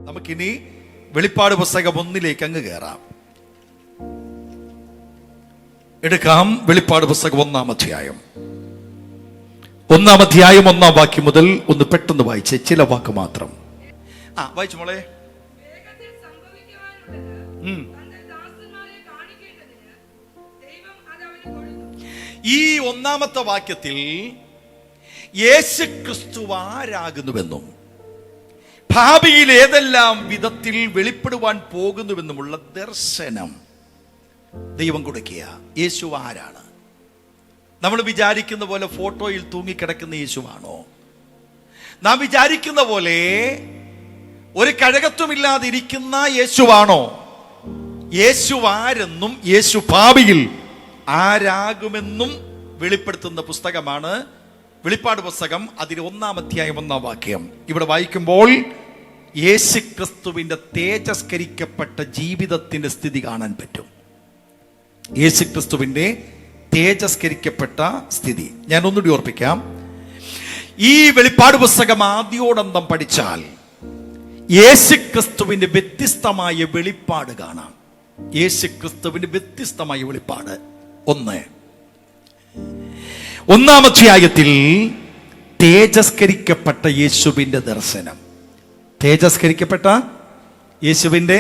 നമുക്കിനി വെളിപ്പാട് പുസ്തകം 1 അങ്ങ് കയറാം. എടുക്കാം. വെളിപ്പാട് പുസ്തകം 1-ാം അധ്യായം. 1-ാം അധ്യായം 1-ാം വാക്യം മുതൽ ഒന്ന് പെട്ടെന്ന് വായിച്ച് ചില വാക്ക് മാത്രം. വായിച്ചു മോളെ. ഈ 1-ാമത്തെ വാക്യത്തിൽ യേശു ക്രിസ്തു ആരാകുന്നുവെന്നും ഭാവിയിൽ ഏതെല്ലാം വിധത്തിൽ വെളിപ്പെടുവാൻ പോകുന്നുവെന്നുമുള്ള ദർശനം ദൈവം കൊടുക്കുക. യേശു ആരാണ്? നമ്മൾ വിചാരിക്കുന്ന പോലെ ഫോട്ടോയിൽ തൂങ്ങിക്കിടക്കുന്ന യേശുവാണോ? നാം വിചാരിക്കുന്ന പോലെ ഒരു കഴകത്വമില്ലാതിരിക്കുന്ന യേശുവാണോ? യേശു ആരെന്നും യേശു ഭാവിയിൽ ആരാകുമെന്നും വെളിപ്പെടുത്തുന്ന പുസ്തകമാണ് വെളിപ്പാട് പുസ്തകം. അതിൽ 1-ാം അധ്യായം 1-ാം വാക്യം ഇവിടെ വായിക്കുമ്പോൾ യേശു ക്രിസ്തുവിന്റെ തേജസ്കരിക്കപ്പെട്ട ജീവിതത്തിന്റെ സ്ഥിതി കാണാൻ പറ്റും. യേശു ക്രിസ്തുവിന്റെ തേജസ്കരിക്കപ്പെട്ട സ്ഥിതി ഞാൻ ഒന്നുകൂടി ഓർപ്പിക്കാം. ഈ വെളിപ്പാട് പുസ്തകം ആദ്യോടന്തം പഠിച്ചാൽ യേശു ക്രിസ്തുവിന്റെ വ്യത്യസ്തമായ വെളിപ്പാട് കാണാം. യേശു ക്രിസ്തുവിന്റെ വ്യത്യസ്തമായ വെളിപ്പാട്. 1-ാം അധ്യായത്തിൽ തേജസ്കരിക്കപ്പെട്ട യേശുവിന്റെ ദർശനം. തേജസ്കരിക്കപ്പെട്ട യേശുവിന്റെ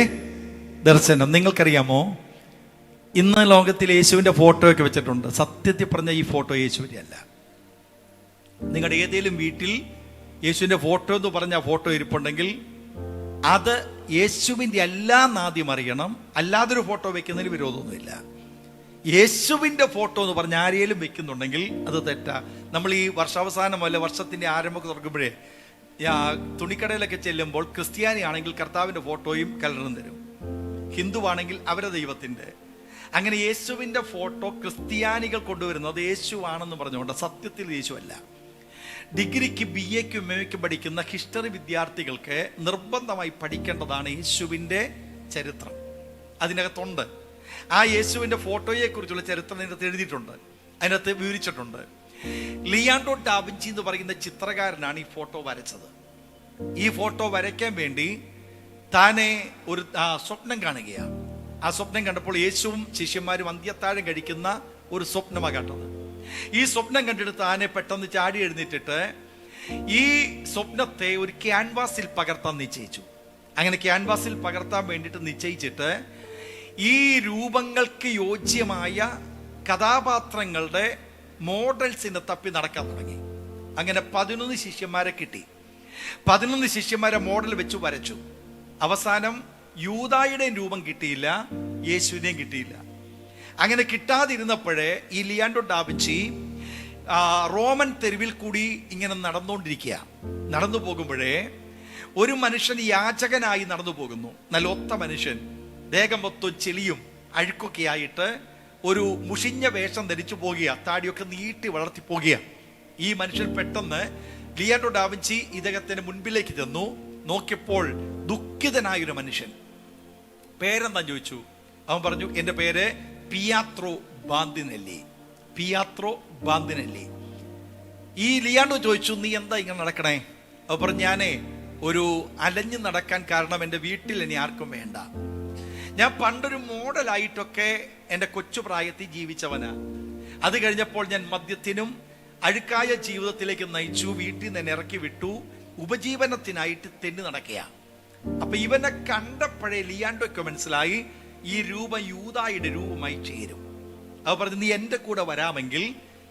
ദർശനം നിങ്ങൾക്കറിയാമോ? ഇന്ന് ലോകത്തിൽ യേശുവിന്റെ ഫോട്ടോ ഒക്കെ വെച്ചിട്ടുണ്ട്. സത്യത്തിൽ പറഞ്ഞ ഈ ഫോട്ടോ യേശുവിന്റെ അല്ല. നിങ്ങളുടെ ഏതെങ്കിലും വീട്ടിൽ യേശുവിന്റെ ഫോട്ടോ എന്ന് പറഞ്ഞ ഫോട്ടോ ഇരിപ്പുണ്ടെങ്കിൽ അത് യേശുവിന്റെ അല്ലാന്ന് ആദ്യം അറിയണം. അല്ലാതൊരു ഫോട്ടോ വെക്കുന്നതിന് വിരോധമൊന്നുമില്ല. യേശുവിന്റെ ഫോട്ടോ എന്ന് പറഞ്ഞ ആരെയും വെക്കുന്നുണ്ടെങ്കിൽ അത് തെറ്റാ. നമ്മൾ ഈ വർഷാവസാനം അല്ല വർഷത്തിന്റെ ആരംഭമൊക്കെ തുറക്കുമ്പോഴേ തുണിക്കടയിലൊക്കെ ചെല്ലുമ്പോൾ ക്രിസ്ത്യാനി ആണെങ്കിൽ കർത്താവിന്റെ ഫോട്ടോയും കലർന്നും തരും. ഹിന്ദു ആണെങ്കിൽ അവരുടെ ദൈവത്തിന്റെ. അങ്ങനെ യേശുവിന്റെ ഫോട്ടോ ക്രിസ്ത്യാനികൾ കൊണ്ടുവരുന്നത് യേശു ആണെന്ന് പറഞ്ഞുകൊണ്ട് സത്യത്തിൽ യേശു അല്ല. ഡിഗ്രിക്ക് BA-ക്കും MA-ക്കും പഠിക്കുന്ന ഹിസ്റ്ററി വിദ്യാർത്ഥികൾക്ക് നിർബന്ധമായി പഠിക്കേണ്ടതാണ് യേശുവിന്റെ ചരിത്രം. അതിനകത്തുണ്ട്. ആ യേശുവിന്റെ ഫോട്ടോയെ കുറിച്ചുള്ള ചരിത്രം അതിനകത്ത് എഴുതിയിട്ടുണ്ട്, അതിനകത്ത് വിവരിച്ചിട്ടുണ്ട്. ലിയാൻഡോ ഡാവിഞ്ചി എന്ന് പറയുന്ന ചിത്രകാരനാണ് ഈ ഫോട്ടോ വരച്ചത്. ഈ ഫോട്ടോ വരയ്ക്കാൻ വേണ്ടി താനെ ഒരു സ്വപ്നം കാണുകയാണ്. ആ സ്വപ്നം കണ്ടപ്പോൾ യേശുവും ശിഷ്യന്മാരും അന്ത്യത്താഴം കഴിക്കുന്ന ഒരു സ്വപ്നമാണ് കണ്ടത്. ഈ സ്വപ്നം കണ്ടിട്ട് താനെ പെട്ടെന്ന് ചാടി എഴുന്നേറ്റിട്ട് ഈ സ്വപ്നത്തെ ഒരു ക്യാൻവാസിൽ പകർത്താൻ നിശ്ചയിച്ചു. അങ്ങനെ ക്യാൻവാസിൽ പകർത്താൻ വേണ്ടിയിട്ട് നിശ്ചയിച്ചിട്ട് ഈ രൂപങ്ങൾക്ക് യോജ്യമായ കഥാപാത്രങ്ങളുടെ മോഡൽസിനെ തപ്പി നടക്കാൻ തുടങ്ങി. അങ്ങനെ 11 ശിഷ്യന്മാരെ കിട്ടി. 11 ശിഷ്യന്മാരെ മോഡൽ വെച്ച് വരച്ചു. അവസാനം യൂദായുടെയും രൂപം കിട്ടിയില്ല, യേശുവിനെയും കിട്ടിയില്ല. അങ്ങനെ കിട്ടാതിരുന്നപ്പോഴേ ഈ ലിയാൻഡോ ഡാവിഞ്ചി റോമൻ തെരുവിൽ കൂടി ഇങ്ങനെ നടന്നു പോകുമ്പോഴേ ഒരു മനുഷ്യൻ യാചകനായി നടന്നു പോകുന്നു. നല്ല ഒത്ത മനുഷ്യൻ, ദേഹം മൊത്തം ചെളിയും അഴുക്കൊക്കെ ആയിട്ട് ഒരു മുഷിഞ്ഞ വേഷം ധരിച്ചു പോകുക, താടിയൊക്കെ നീട്ടി വളർത്തി പോകുക. ഈ മനുഷ്യൻ പെട്ടെന്ന് ലിയാൻഡോ ഡാവിഞ്ചി ഇദ്ദേഹത്തിന്റെ മുൻപിലേക്ക് ചെന്നു. നോക്കിയപ്പോൾ ദുഃഖിതനായൊരു മനുഷ്യൻ. പേരെന്താ ചോദിച്ചു. അവൻ പറഞ്ഞു, എന്റെ പേര് പിയാത്രോ ബാന്തിനെല്ലി. പിയാത്രോ ബാന്തിനെല്ലി. ഈ ലിയാൻഡോ ചോദിച്ചു, നീ എന്താ ഇങ്ങനെ നടക്കണേ? അവൻ പറഞ്ഞു, ഞാനേ ഒരു അലഞ്ഞു നടക്കാൻ കാരണം എൻ്റെ വീട്ടിൽ ഇനി ആർക്കും വേണ്ട. ഞാൻ പണ്ടൊരു മോഡലായിട്ടൊക്കെ എൻ്റെ കൊച്ചു പ്രായത്തിൽ ജീവിച്ചവനാ. അത് കഴിഞ്ഞപ്പോൾ ഞാൻ മദ്യത്തിനും അഴുക്കായ ജീവിതത്തിലേക്ക് നയിച്ചു. വീട്ടിൽ നിന്ന് ഇറക്കി വിട്ടു. ഉപജീവനത്തിനായിട്ട് തെന്നി നടക്കുക. അപ്പൊ ഇവനെ കണ്ടപ്പോഴേ ലിയാൻഡോയ്ക്ക് മനസ്സിലായി ഈ രൂപം യൂദായുടെ രൂപമായി ചേരും. അവ പറഞ്ഞു, നീ എൻ്റെ കൂടെ വരാമെങ്കിൽ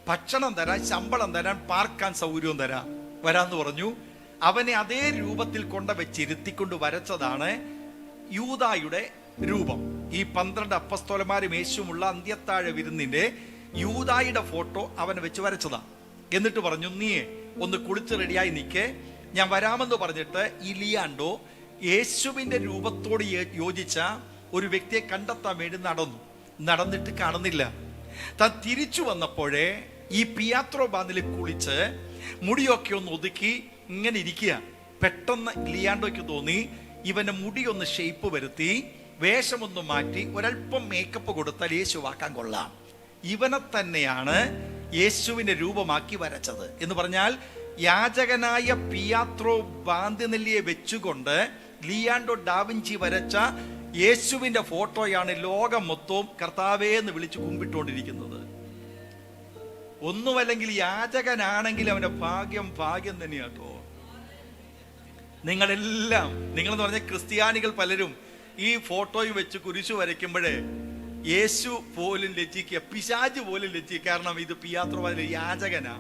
ഭക്ഷണം തരാം, ശമ്പളം തരാൻ, പാർക്കാൻ സൗകര്യവും തരാം, വരാന്ന് പറഞ്ഞു. അവനെ അതേ രൂപത്തിൽ വെച്ചിരുത്തിക്കൊണ്ട് വരച്ചതാണ് യൂദായുടെ രൂപം. ഈ 12 അപ്പസ്തോലന്മാരും യേശുവുമുള്ള അന്ത്യത്താഴ വിരുന്നിന്റെ യൂദായുടെ ഫോട്ടോ അവനെ വെച്ച് വരച്ചതാ. എന്നിട്ട് പറഞ്ഞു, നീ ഒന്ന് കുളിച്ച് റെഡിയായി നിൽക്കേ, ഞാൻ വരാമെന്ന് പറഞ്ഞിട്ട് ഈ ലിയാൻഡോ യേശുവിന്റെ രൂപത്തോട് യോജിച്ച ഒരു വ്യക്തിയെ കണ്ടെത്താൻ വേണ്ടി നടന്നിട്ട് കാണുന്നില്ല. താൻ തിരിച്ചു വന്നപ്പോഴേ ഈ പിയാത്രോ ബാന്തിൽ കുളിച്ച് മുടിയൊക്കെ ഒന്ന് ഒതുക്കി ഇങ്ങനെ ഇരിക്കുക. പെട്ടെന്ന് ലിയാൻഡോയ്ക്ക് തോന്നി ഇവന്റെ മുടി ഒന്ന് ഷേപ്പ് വരുത്തി വേഷമൊന്ന് മാറ്റി ഒരല്പം മേക്കപ്പ് കൊടുത്താൽ യേശു ആക്കാൻ കൊള്ളാം. ഇവനെ തന്നെയാണ് യേശുവിന്റെ രൂപമാക്കി വരച്ചത് എന്ന് പറഞ്ഞാൽ യാചകനായ പിയാത്രോ ബാന്തിനെല്ലിയെ വെച്ചുകൊണ്ട് ലിയാൻഡോ ഡാവിഞ്ചി വരച്ച യേശുവിന്റെ ഫോട്ടോയാണ് ലോകം മൊത്തവും കർത്താവേ എന്ന് വിളിച്ച് കുമ്പിട്ടുകൊണ്ടിരിക്കുന്നത്. ഒന്നുമല്ലെങ്കിൽ യാചകനാണെങ്കിൽ അവന്റെ ഭാഗ്യം തന്നെയാട്ടോ. നിങ്ങളെന്ന് പറഞ്ഞ ക്രിസ്ത്യാനികൾ പലരും ഈ ഫോട്ടോയും വെച്ച് കുരിശു വരയ്ക്കുമ്പോഴേ യേശു പോലും ലജ്ജിക്കുക, പിശാച് പോലും ലജ്ജിക്കുക. കാരണം ഇത് പിയാത്രോ യാചകനാ.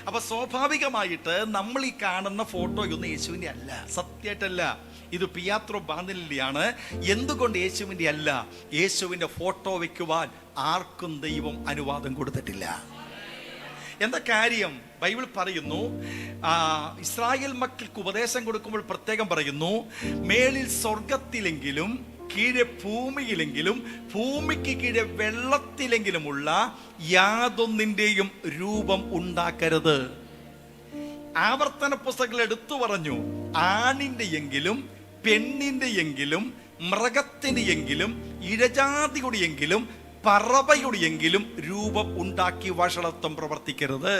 അപ്പൊ സ്വാഭാവികമായിട്ട് നമ്മൾ ഈ കാണുന്ന ഫോട്ടോയൊന്നും യേശുവിന്റെ അല്ല, സത്യമായിട്ടല്ല. ഇത് പിയാത്രോ ബാന്തിലിയാണ്. എന്തുകൊണ്ട് യേശുവിന്റെ അല്ല? യേശുവിന്റെ ഫോട്ടോ വെക്കുവാൻ ആർക്കും ദൈവം അനുവാദം കൊടുത്തിട്ടില്ല. എന്താ കാര്യം? ബൈബിൾ പറയുന്നു, ഇസ്രായേൽ മക്കൾക്ക് ഉപദേശം കൊടുക്കുമ്പോൾ പ്രത്യേകം പറയുന്നു, മേളിൽ സ്വർഗത്തിലെങ്കിലും കീഴെ ഭൂമിയിലെങ്കിലും ഭൂമിക്ക് കീഴെ വെള്ളത്തിലെങ്കിലുമുള്ള യാതൊന്നിന്റെയും രൂപം ഉണ്ടാക്കരുത്. ആവർത്തന പുസ്തകങ്ങൾ എടുത്തു പറഞ്ഞു, ആണിന്റെ എങ്കിലും പെണ്ണിന്റെ എങ്കിലും മൃഗത്തിന്റെ എങ്കിലും ഇഴജാതിയുടെ എങ്കിലും പറവയുടെ എങ്കിലും രൂപം ഉണ്ടാക്കി വഷളത്വം പ്രവർത്തിക്കരുത്.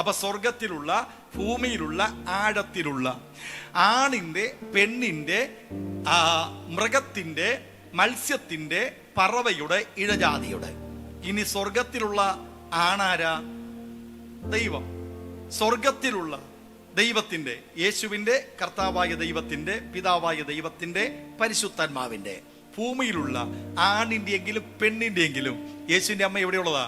അപ്പൊ സ്വർഗത്തിലുള്ള, ഭൂമിയിലുള്ള, ആഴത്തിലുള്ള, ആണിന്റെ, പെണ്ണിന്റെ, മൃഗത്തിന്റെ, മത്സ്യത്തിന്റെ, പറവയുടെ, ഇഴജാതിയുടെ. ഇനി സ്വർഗത്തിലുള്ള ആണാരാ? ദൈവം. സ്വർഗത്തിലുള്ള ദൈവത്തിന്റെ, യേശുവിന്റെ, കർത്താവായ ദൈവത്തിന്റെ, പിതാവായ ദൈവത്തിന്റെ, പരിശുദ്ധാത്മാവിന്റെ. ഭൂമിയിലുള്ള ആണിന്റെ എങ്കിലും പെണ്ണിന്റെ എങ്കിലും. യേശുവിന്റെ അമ്മ എവിടെയുള്ളതാ?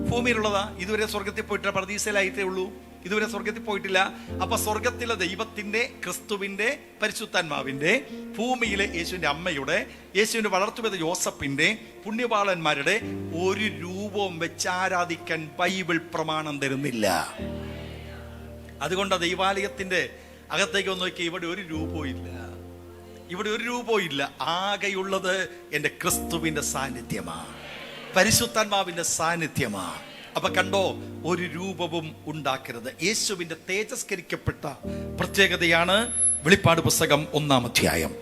ഭൂമിയിലുള്ളതാ. ഇതുവരെ സ്വർഗത്തിൽ പോയിട്ടില്ല, പർദീസയിലായിട്ടേ ഉള്ളൂ, ഇതുവരെ സ്വർഗത്തിൽ പോയിട്ടില്ല. അപ്പൊ സ്വർഗത്തിലെ ദൈവത്തിന്റെ, ക്രിസ്തുവിന്റെ, പരിശുദ്ധാത്മാവിന്റെ, ഭൂമിയിലെ യേശുവിന്റെ അമ്മയുടെ, യേശുവിന്റെ വളർത്തുപിത യോസഫിന്റെ, പുണ്യവാളന്മാരുടെ ഒരു രൂപവും വെച്ച് ആരാധിക്കാൻ ബൈബിൾ പ്രമാണം തരുന്നില്ല. അതുകൊണ്ട് ദൈവാലയത്തിന്റെ അകത്തേക്ക് ഒന്ന് നോക്കി, ഇവിടെ ഒരു രൂപവും ഇല്ല, ഇവിടെ ഒരു രൂപവും ഇല്ല. ആകെയുള്ളത് എൻ്റെ ക്രിസ്തുവിന്റെ സാന്നിധ്യമാണ്, പരിശുദ്ധാത്മാവിന്റെ സാന്നിധ്യമാണ്. അപ്പൊ കണ്ടോ, ഒരു രൂപവും ഉണ്ടാക്കരുത്. യേശുവിന്റെ തേജസ്കരിക്കപ്പെട്ട പ്രത്യേകതയാണ് വെളിപ്പാട് പുസ്തകം 1-ാം അധ്യായം.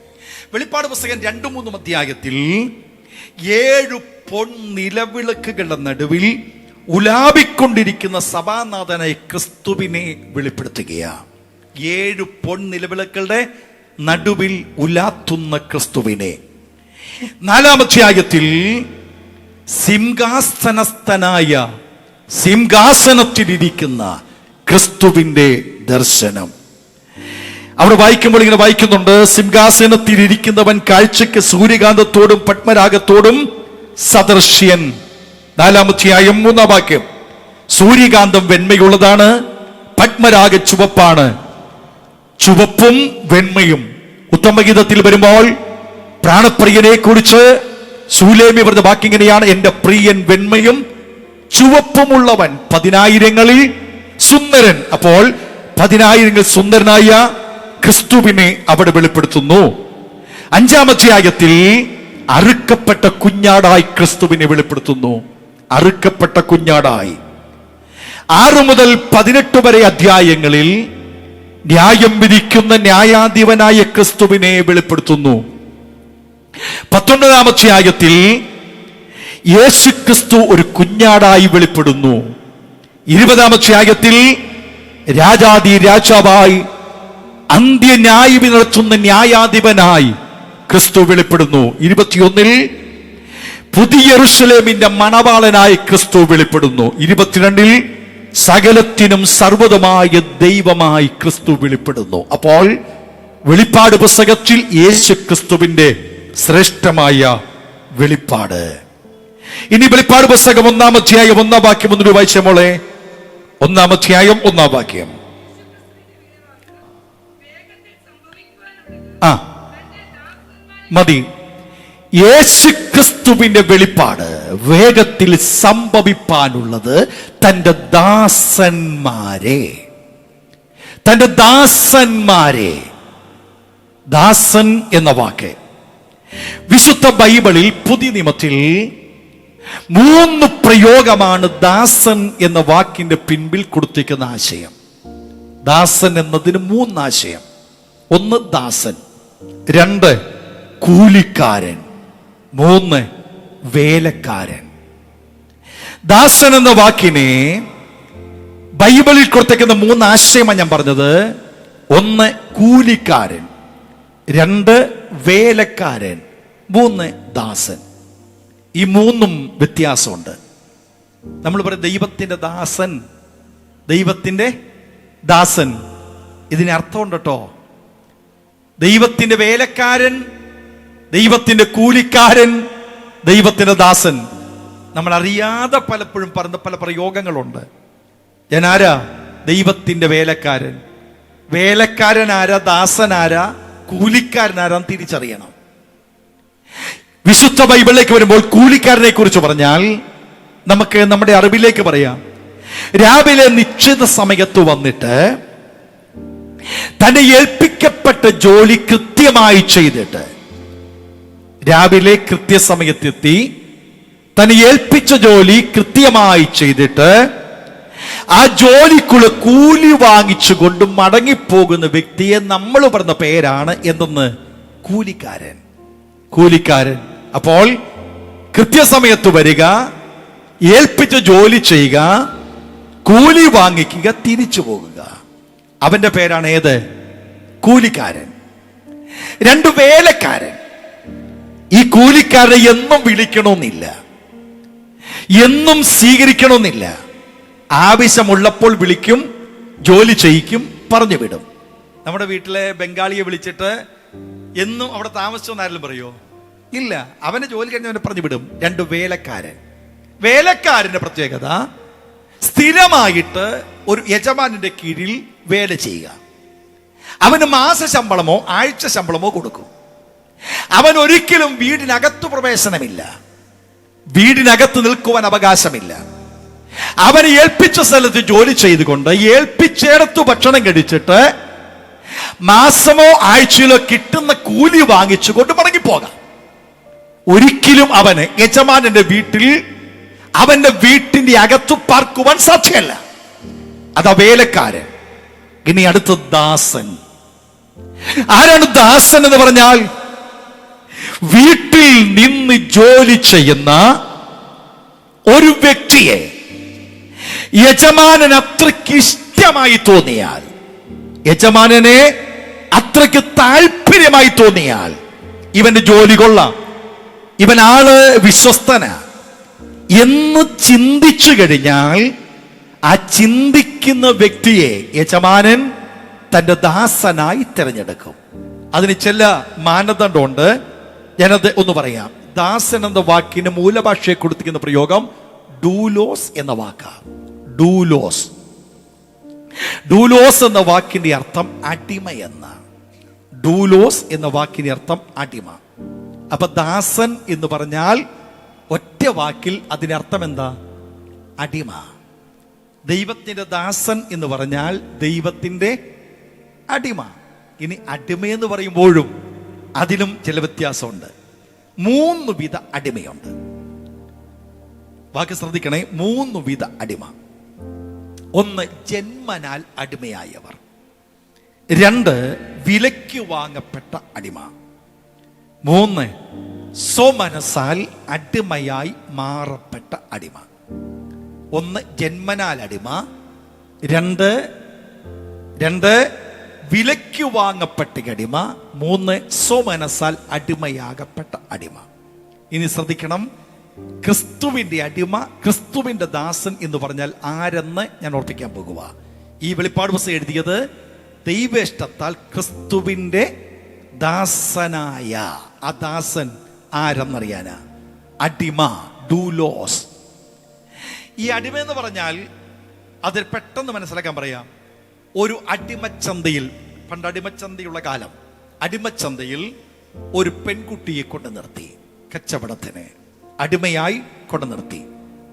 വെളിപ്പാട് പുസ്തകം 2-3 അധ്യായത്തിൽ 7 പൊൻനിലവിളക്കുകളുടെ നടുവിൽ ഉലാവിക്കൊണ്ടിരിക്കുന്ന സഭാനാഥനായ ക്രിസ്തുവിനെ വെളിപ്പെടുത്തുകയാണ്. 7 പൊൻനിലവിളക്കുകളുടെ നടുവിൽ ഉലാത്തുന്ന ക്രിസ്തുവിനെ. 4-ാം അധ്യായത്തിൽ സിംഹാസനസ്ഥനായ, സിംഹാസനത്തിലിരിക്കുന്ന ക്രിസ്തുവിന്റെ ദർശനം. അവിടെ വായിക്കുമ്പോൾ ഇങ്ങനെ വായിക്കുന്നുണ്ട്, സിംഹാസനത്തിലിരിക്കുന്നവൻ കാഴ്ചയ്ക്ക് സൂര്യകാന്തത്തോടും പത്മരാഗത്തോടും സദൃശ്യൻ. 4-ാം അധ്യായം 3-ാം വാക്യം. സൂര്യകാന്തം വെണ്മയുള്ളതാണ്, പത്മരാഗ ചുവപ്പാണ്. ചുവപ്പും വെണ്മയും. ഉത്തമഗീതത്തിൽ വരുമ്പോൾ പ്രാണപ്രിയനെ കുറിച്ച് ശൂലേമി പറഞ്ഞ വാക്കിങ്ങനെയാണ്, എന്റെ പ്രിയൻ വെണ്മയും ചുവപ്പുമുള്ളവൻ, 10,000ങ്ങളിൽ സുന്ദരൻ. അപ്പോൾ 10,000ങ്ങളിൽ സുന്ദരനായ ക്രിസ്തുവിനെ അവിടെ വെളിപ്പെടുത്തുന്നു. 5-ാം അധ്യായത്തിൽ അറുക്കപ്പെട്ട കുഞ്ഞാടായി ക്രിസ്തുവിനെ വെളിപ്പെടുത്തുന്നു. അറുക്കപ്പെട്ട കുഞ്ഞാടായി. 6 മുതൽ 18 വരെ അധ്യായങ്ങളിൽ ന്യായം വിധിക്കുന്ന ന്യായാധിപനായ ക്രിസ്തുവിനെ വെളിപ്പെടുത്തുന്നു. 19-ാം അധ്യായത്തിൽ യേശു ക്രിസ്തു ഒരു കുഞ്ഞാടായി വെളിപ്പെടുന്നു. 20-ാം അധ്യായത്തിൽ രാജാതി രാജാവായി അന്ത്യന്യായം നടത്തുന്ന ന്യായാധിപനായി ക്രിസ്തു വെളിപ്പെടുന്നു. 21-ൽ പുതിയ യെരൂശലേമിന്റെ മണവാളനായി ക്രിസ്തു വെളിപ്പെടുന്നു. 22-ൽ സകലത്തിനും സർവ്വതുമായ ദൈവമായി ക്രിസ്തു വെളിപ്പെടുന്നു. അപ്പോൾ വെളിപ്പാട് പുസ്തകത്തിൽ യേശു ക്രിസ്തുവിന്റെ ശ്രേഷ്ഠമായ വെളിപ്പാട്. ഇനി വെളിപ്പാട് പുസ്തകം 1-ാം അധ്യായം 1-ാം വാക്യം ഒന്നൊരു വായിച്ച മോളെ. 1-ാം അധ്യായം 1-ാം വാക്യം. മതി. യേശു ക്രിസ്തുവിന്റെ വെളിപ്പാട് വേഗത്തിൽ സംഭവിപ്പാനുള്ളത് തന്റെ ദാസന്മാരെ, തന്റെ ദാസന്മാരെ. ദാസൻ എന്ന വാക്ക് വിശുദ്ധ ബൈബിളിൽ പുതിയ നിയമത്തിൽ 3 പ്രയോഗമാണ് ദാസൻ എന്ന വാക്കിന്റെ പിൻപിൽ കൊടുത്തിരിക്കുന്ന ആശയം. ദാസൻ എന്നതിന് 3 ആശയം. 1 ദാസൻ, 2 കൂലിക്കാരൻ, 3 വേലക്കാരൻ. ദാസൻ എന്ന വാക്കിനെ ബൈബിളിൽ കൊടുത്തേക്കുന്ന 3 ആശയമാണ് ഞാൻ പറഞ്ഞത്. 1 കൂലിക്കാരൻ. 2 വേലക്കാരൻ, 3 ദാസൻ. ഈ 3ഉം വ്യത്യാസമുണ്ട്. നമ്മൾ പറയും ദൈവത്തിന്റെ ദാസൻ, ദൈവത്തിന്റെ ദാസൻ. ഇതിന് അർത്ഥമുണ്ട് കേട്ടോ. ദൈവത്തിന്റെ വേലക്കാരൻ, ദൈവത്തിന്റെ കൂലിക്കാരൻ, ദൈവത്തിന്റെ ദാസൻ. നമ്മൾ അറിയാതെ പലപ്പോഴും പറഞ്ഞ പല പ്രയോഗങ്ങളുണ്ട്. ഞാൻ ആരാ? ദൈവത്തിന്റെ വേലക്കാരൻ. വേലക്കാരൻ ആരാ, ദാസൻ ആരാ, കൂലിക്കാരൻ ആരാന്ന് തിരിച്ചറിയണം. വിശുദ്ധ ബൈബിളിലേക്ക് വരുമ്പോൾ കൂലിക്കാരനെ കുറിച്ച് പറഞ്ഞാൽ നമുക്ക് നമ്മുടെ അറിവിലേക്ക് പറയാം. രാവിലെ നിശ്ചിത സമയത്ത് വന്നിട്ട് തന്നെ ഏൽപ്പിക്കപ്പെട്ട ജോലി കൃത്യമായി ചെയ്തിട്ട്, രാവിലെ കൃത്യസമയത്തെത്തി തന്നെ ഏൽപ്പിച്ച ജോലി കൃത്യമായി ചെയ്തിട്ട് ആ ജോലിക്കുള്ള കൂലി വാങ്ങിച്ചുകൊണ്ട് മടങ്ങിപ്പോകുന്ന വ്യക്തിയെ നമ്മൾ പറഞ്ഞ പേരാണ് എന്തെന്ന്? കൂലിക്കാരൻ. കൂലിക്കാരൻ. അപ്പോൾ കൃത്യസമയത്ത് വരിക, ഏൽപ്പിച്ച ജോലി ചെയ്യുക, കൂലി വാങ്ങിക്കുക, തിരിച്ചു പോകുക. അവന്റെ പേരാണ് ഏത്? കൂലിക്കാരൻ. 2 വേലക്കാരൻ. ഈ കൂലിക്കാരനെ എന്നും വിളിക്കണമെന്നില്ല, എന്നും സ്വീകരിക്കണമെന്നില്ല. ആവശ്യമുള്ളപ്പോൾ വിളിക്കും, ജോലി ചെയ്യിക്കും, പറഞ്ഞു വിടും. നമ്മുടെ വീട്ടിലെ ബംഗാളിയെ വിളിച്ചിട്ട് എന്നും അവിടെ താമസിച്ചെന്ന് ആരെങ്കിലും പറയോ? ഇല്ല. അവനെ ജോലി കഴിഞ്ഞവനെ പറഞ്ഞു വിടും. 2 വേലക്കാരൻ. വേലക്കാരന്റെ പ്രത്യേകത സ്ഥിരമായിട്ട് ഒരു യജമാനന്റെ കീഴിൽ വേല ചെയ്യുക. അവന് മാസ ശമ്പളമോ ആഴ്ച ശമ്പളമോ കൊടുക്കും. അവൻ ഒരിക്കലും വീടിനകത്ത് പ്രവേശനമില്ല, വീടിനകത്ത് നിൽക്കുവാൻ അവകാശമില്ല. അവനെ ഏൽപ്പിച്ച സ്ഥലത്ത് ജോലി ചെയ്തുകൊണ്ട് ഏൽപ്പിച്ചേടത്ത് ഭക്ഷണം കഴിച്ചിട്ട് മാസമോ ആഴ്ചയിലോ കിട്ടുന്ന കൂലി വാങ്ങിച്ചുകൊണ്ട് മടങ്ങിപ്പോകാം. ഒരിക്കലും അവന് യജമാനന്റെ വീട്ടിൽ, അവന്റെ വീട്ടിന്റെ അകത്ത് പാർക്കുവാൻ സാധ്യമല്ല. അതാ വേലക്കാരൻ. ഇനി അടുത്ത ദാസൻ. ആരാണ് ദാസൻ എന്ന് പറഞ്ഞാൽ? വീട്ടിൽ നിന്ന് ജോലി ചെയ്യുന്ന ഒരു വ്യക്തിയെ യജമാനൻ അത്രയ്ക്ക് ഇഷ്ടമായി തോന്നിയാൽ, യജമാനനെ അത്രയ്ക്ക് താല്പര്യമായി തോന്നിയാൽ, ഇവന്റെ ജോലി കൊള്ളാം, ഇവൻ ആള് വിശ്വസ്തന എന്ന് ചിന്തിച്ചു കഴിഞ്ഞാൽ, ആ ചിന്തിക്കുന്ന വ്യക്തിയെ യജമാനൻ തന്റെ ദാസനായി തിരഞ്ഞെടുക്കും. അതിന് ചില മാനദണ്ഡമുണ്ട്. ഞാനത് ഒന്ന് പറയാം. ദാസൻ എന്ന വാക്കിന് മൂലഭാഷയെ കൊടുത്തിരിക്കുന്ന പ്രയോഗം ഡൂലോസ് എന്ന വാക്കാണ്. ഡൂലോസ്. ഡൂലോസ് എന്ന വാക്കിന്റെ അർത്ഥം അടിമ എന്ന. ഡൂലോസ് എന്ന വാക്കിന്റെ അർത്ഥം അടിമ. അപ്പൊ ദാസൻ എന്ന് പറഞ്ഞാൽ ഒറ്റ വാക്കിൽ അതിനർത്ഥം എന്താ? അടിമ. ദൈവത്തിന്റെ ദാസൻ എന്ന് പറഞ്ഞാൽ ദൈവത്തിന്റെ അടിമ. ഇനി അടിമയെന്ന് പറയുമ്പോഴും അതിലും ചില വ്യത്യാസമുണ്ട്. 3 വിധ അടിമയുണ്ട്. വാക്ക് ശ്രദ്ധിക്കണേ. 3 വിധ അടിമ. 1 ജന്മനാൽ അടിമയായവർ. 2 വിലയ്ക്ക് വാങ്ങപ്പെട്ട അടിമ. 3 സ്വമനസാൽ അടിമയായി മാറപ്പെട്ട അടിമ. 1 ജന്മനാൽ അടിമ, 2 വിലയ്ക്ക് വാങ്ങപ്പെട്ട അടിമ, 3 സ്വമനസാൽ അടിമയാകപ്പെട്ട അടിമ. ഇനി ശ്രദ്ധിക്കണം. ക്രിസ്തുവിന്റെ അടിമ, ക്രിസ്തുവിന്റെ ദാസൻ എന്ന് പറഞ്ഞാൽ ആരെന്ന് ഞാൻ ഓർപ്പിക്കാൻ പോകുക. ഈ വെളിപ്പാട് പുസ്തകം എഴുതിയത് ദൈവേഷ്ടത്താൽ ക്രിസ്തുവിന്റെ ദാസനായ ആ ദാസൻ ആരെന്നറിയാനാ? അടിമ, ഡൂലോസ്. ഈ അടിമ എന്ന് പറഞ്ഞാൽ അതിൽ പെട്ടെന്ന് മനസ്സിലാക്കാൻ പറയാം. ഒരു അടിമച്ചന്തയിൽ, പണ്ട് അടിമച്ചന്തയുള്ള കാലം, അടിമച്ചന്തയിൽ ഒരു പെൺകുട്ടിയെ കൊണ്ട് നിർത്തി കച്ചവടത്തിന്. അടിമയായി കൊണ്ട് നിർത്തി.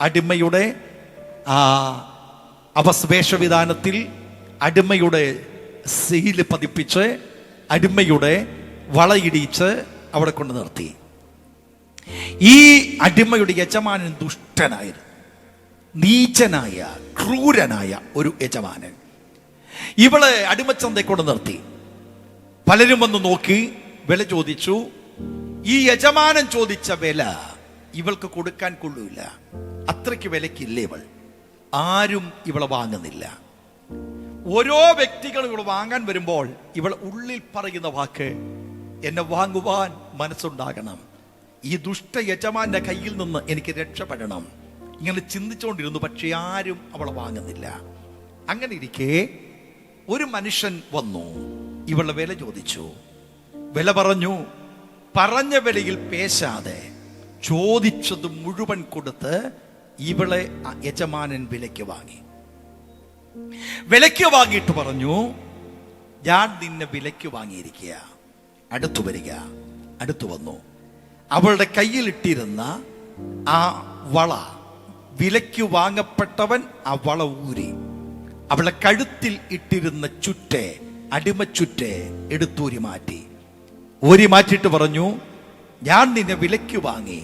അടിമയുടെ വേഷവിധാനത്തിൽ അടിമയുടെ സീല് പതിപ്പിച്ച് അടിമയുടെ വളയിടിച്ച് അവിടെ കൊണ്ട് നിർത്തി. ഈ അടിമയുടെ യജമാനൻ ദുഷ്ടനായിരുന്നു, നീചനായ ക്രൂരനായ ഒരു യജമാനൻ. ഇവളെ അടിമച്ചന്തയെ കൊണ്ട് നിർത്തി. പലരും വന്ന് നോക്കി വില ചോദിച്ചു. ഈ യജമാനൻ ചോദിച്ച വില ഇവൾക്ക് കൊടുക്കാൻ കൊള്ളൂല. അത്രയ്ക്ക് വിലക്കില്ല ഇവൾ. ആരും ഇവളെ വാങ്ങുന്നില്ല. ഓരോ വ്യക്തികളും ഇവൾ വാങ്ങാൻ വരുമ്പോൾ ഇവൾ ഉള്ളിൽ പറയുന്ന വാക്ക്, എന്നെ വാങ്ങുവാൻ മനസ്സുണ്ടാകണം. ഈ ദുഷ്ട യജമാന്റെ കയ്യിൽ നിന്ന് എനിക്ക് രക്ഷപ്പെടണം. ഇങ്ങനെ ചിന്തിച്ചുകൊണ്ടിരുന്നു. പക്ഷെ ആരും അവളെ വാങ്ങുന്നില്ല. അങ്ങനെ ഇരിക്കെ ഒരു മനുഷ്യൻ വന്നു. ഇവളുടെ വില ചോദിച്ചു. വില പറഞ്ഞു. പറഞ്ഞ വിലയിൽ പേശാതെ ചോദിച്ചത് മുഴുവൻ കൊടുത്ത് ഇവളെ യജമാനൻ വിലയ്ക്ക് വാങ്ങി. വിലയ്ക്ക് വാങ്ങിയിട്ട് പറഞ്ഞു, ഞാൻ നിന്നെ വിലയ്ക്ക് വാങ്ങിയിരിക്കുക, അടുത്തു വരിക. അടുത്തു വന്നു. അവളുടെ കയ്യിലിട്ടിരുന്ന ആ വള, വിലയ്ക്ക് വാങ്ങപ്പെട്ടവൻ ആ വള ഊരി അവളെ കഴുത്തിൽ ഇട്ടിരുന്ന ചുറ്റെ, അടിമച്ചുറ്റെ എടുത്തൂരി മാറ്റി. ഊരി മാറ്റിയിട്ട് പറഞ്ഞു, ഞാൻ നിന്നെ വിലയ്ക്ക് വാങ്ങി,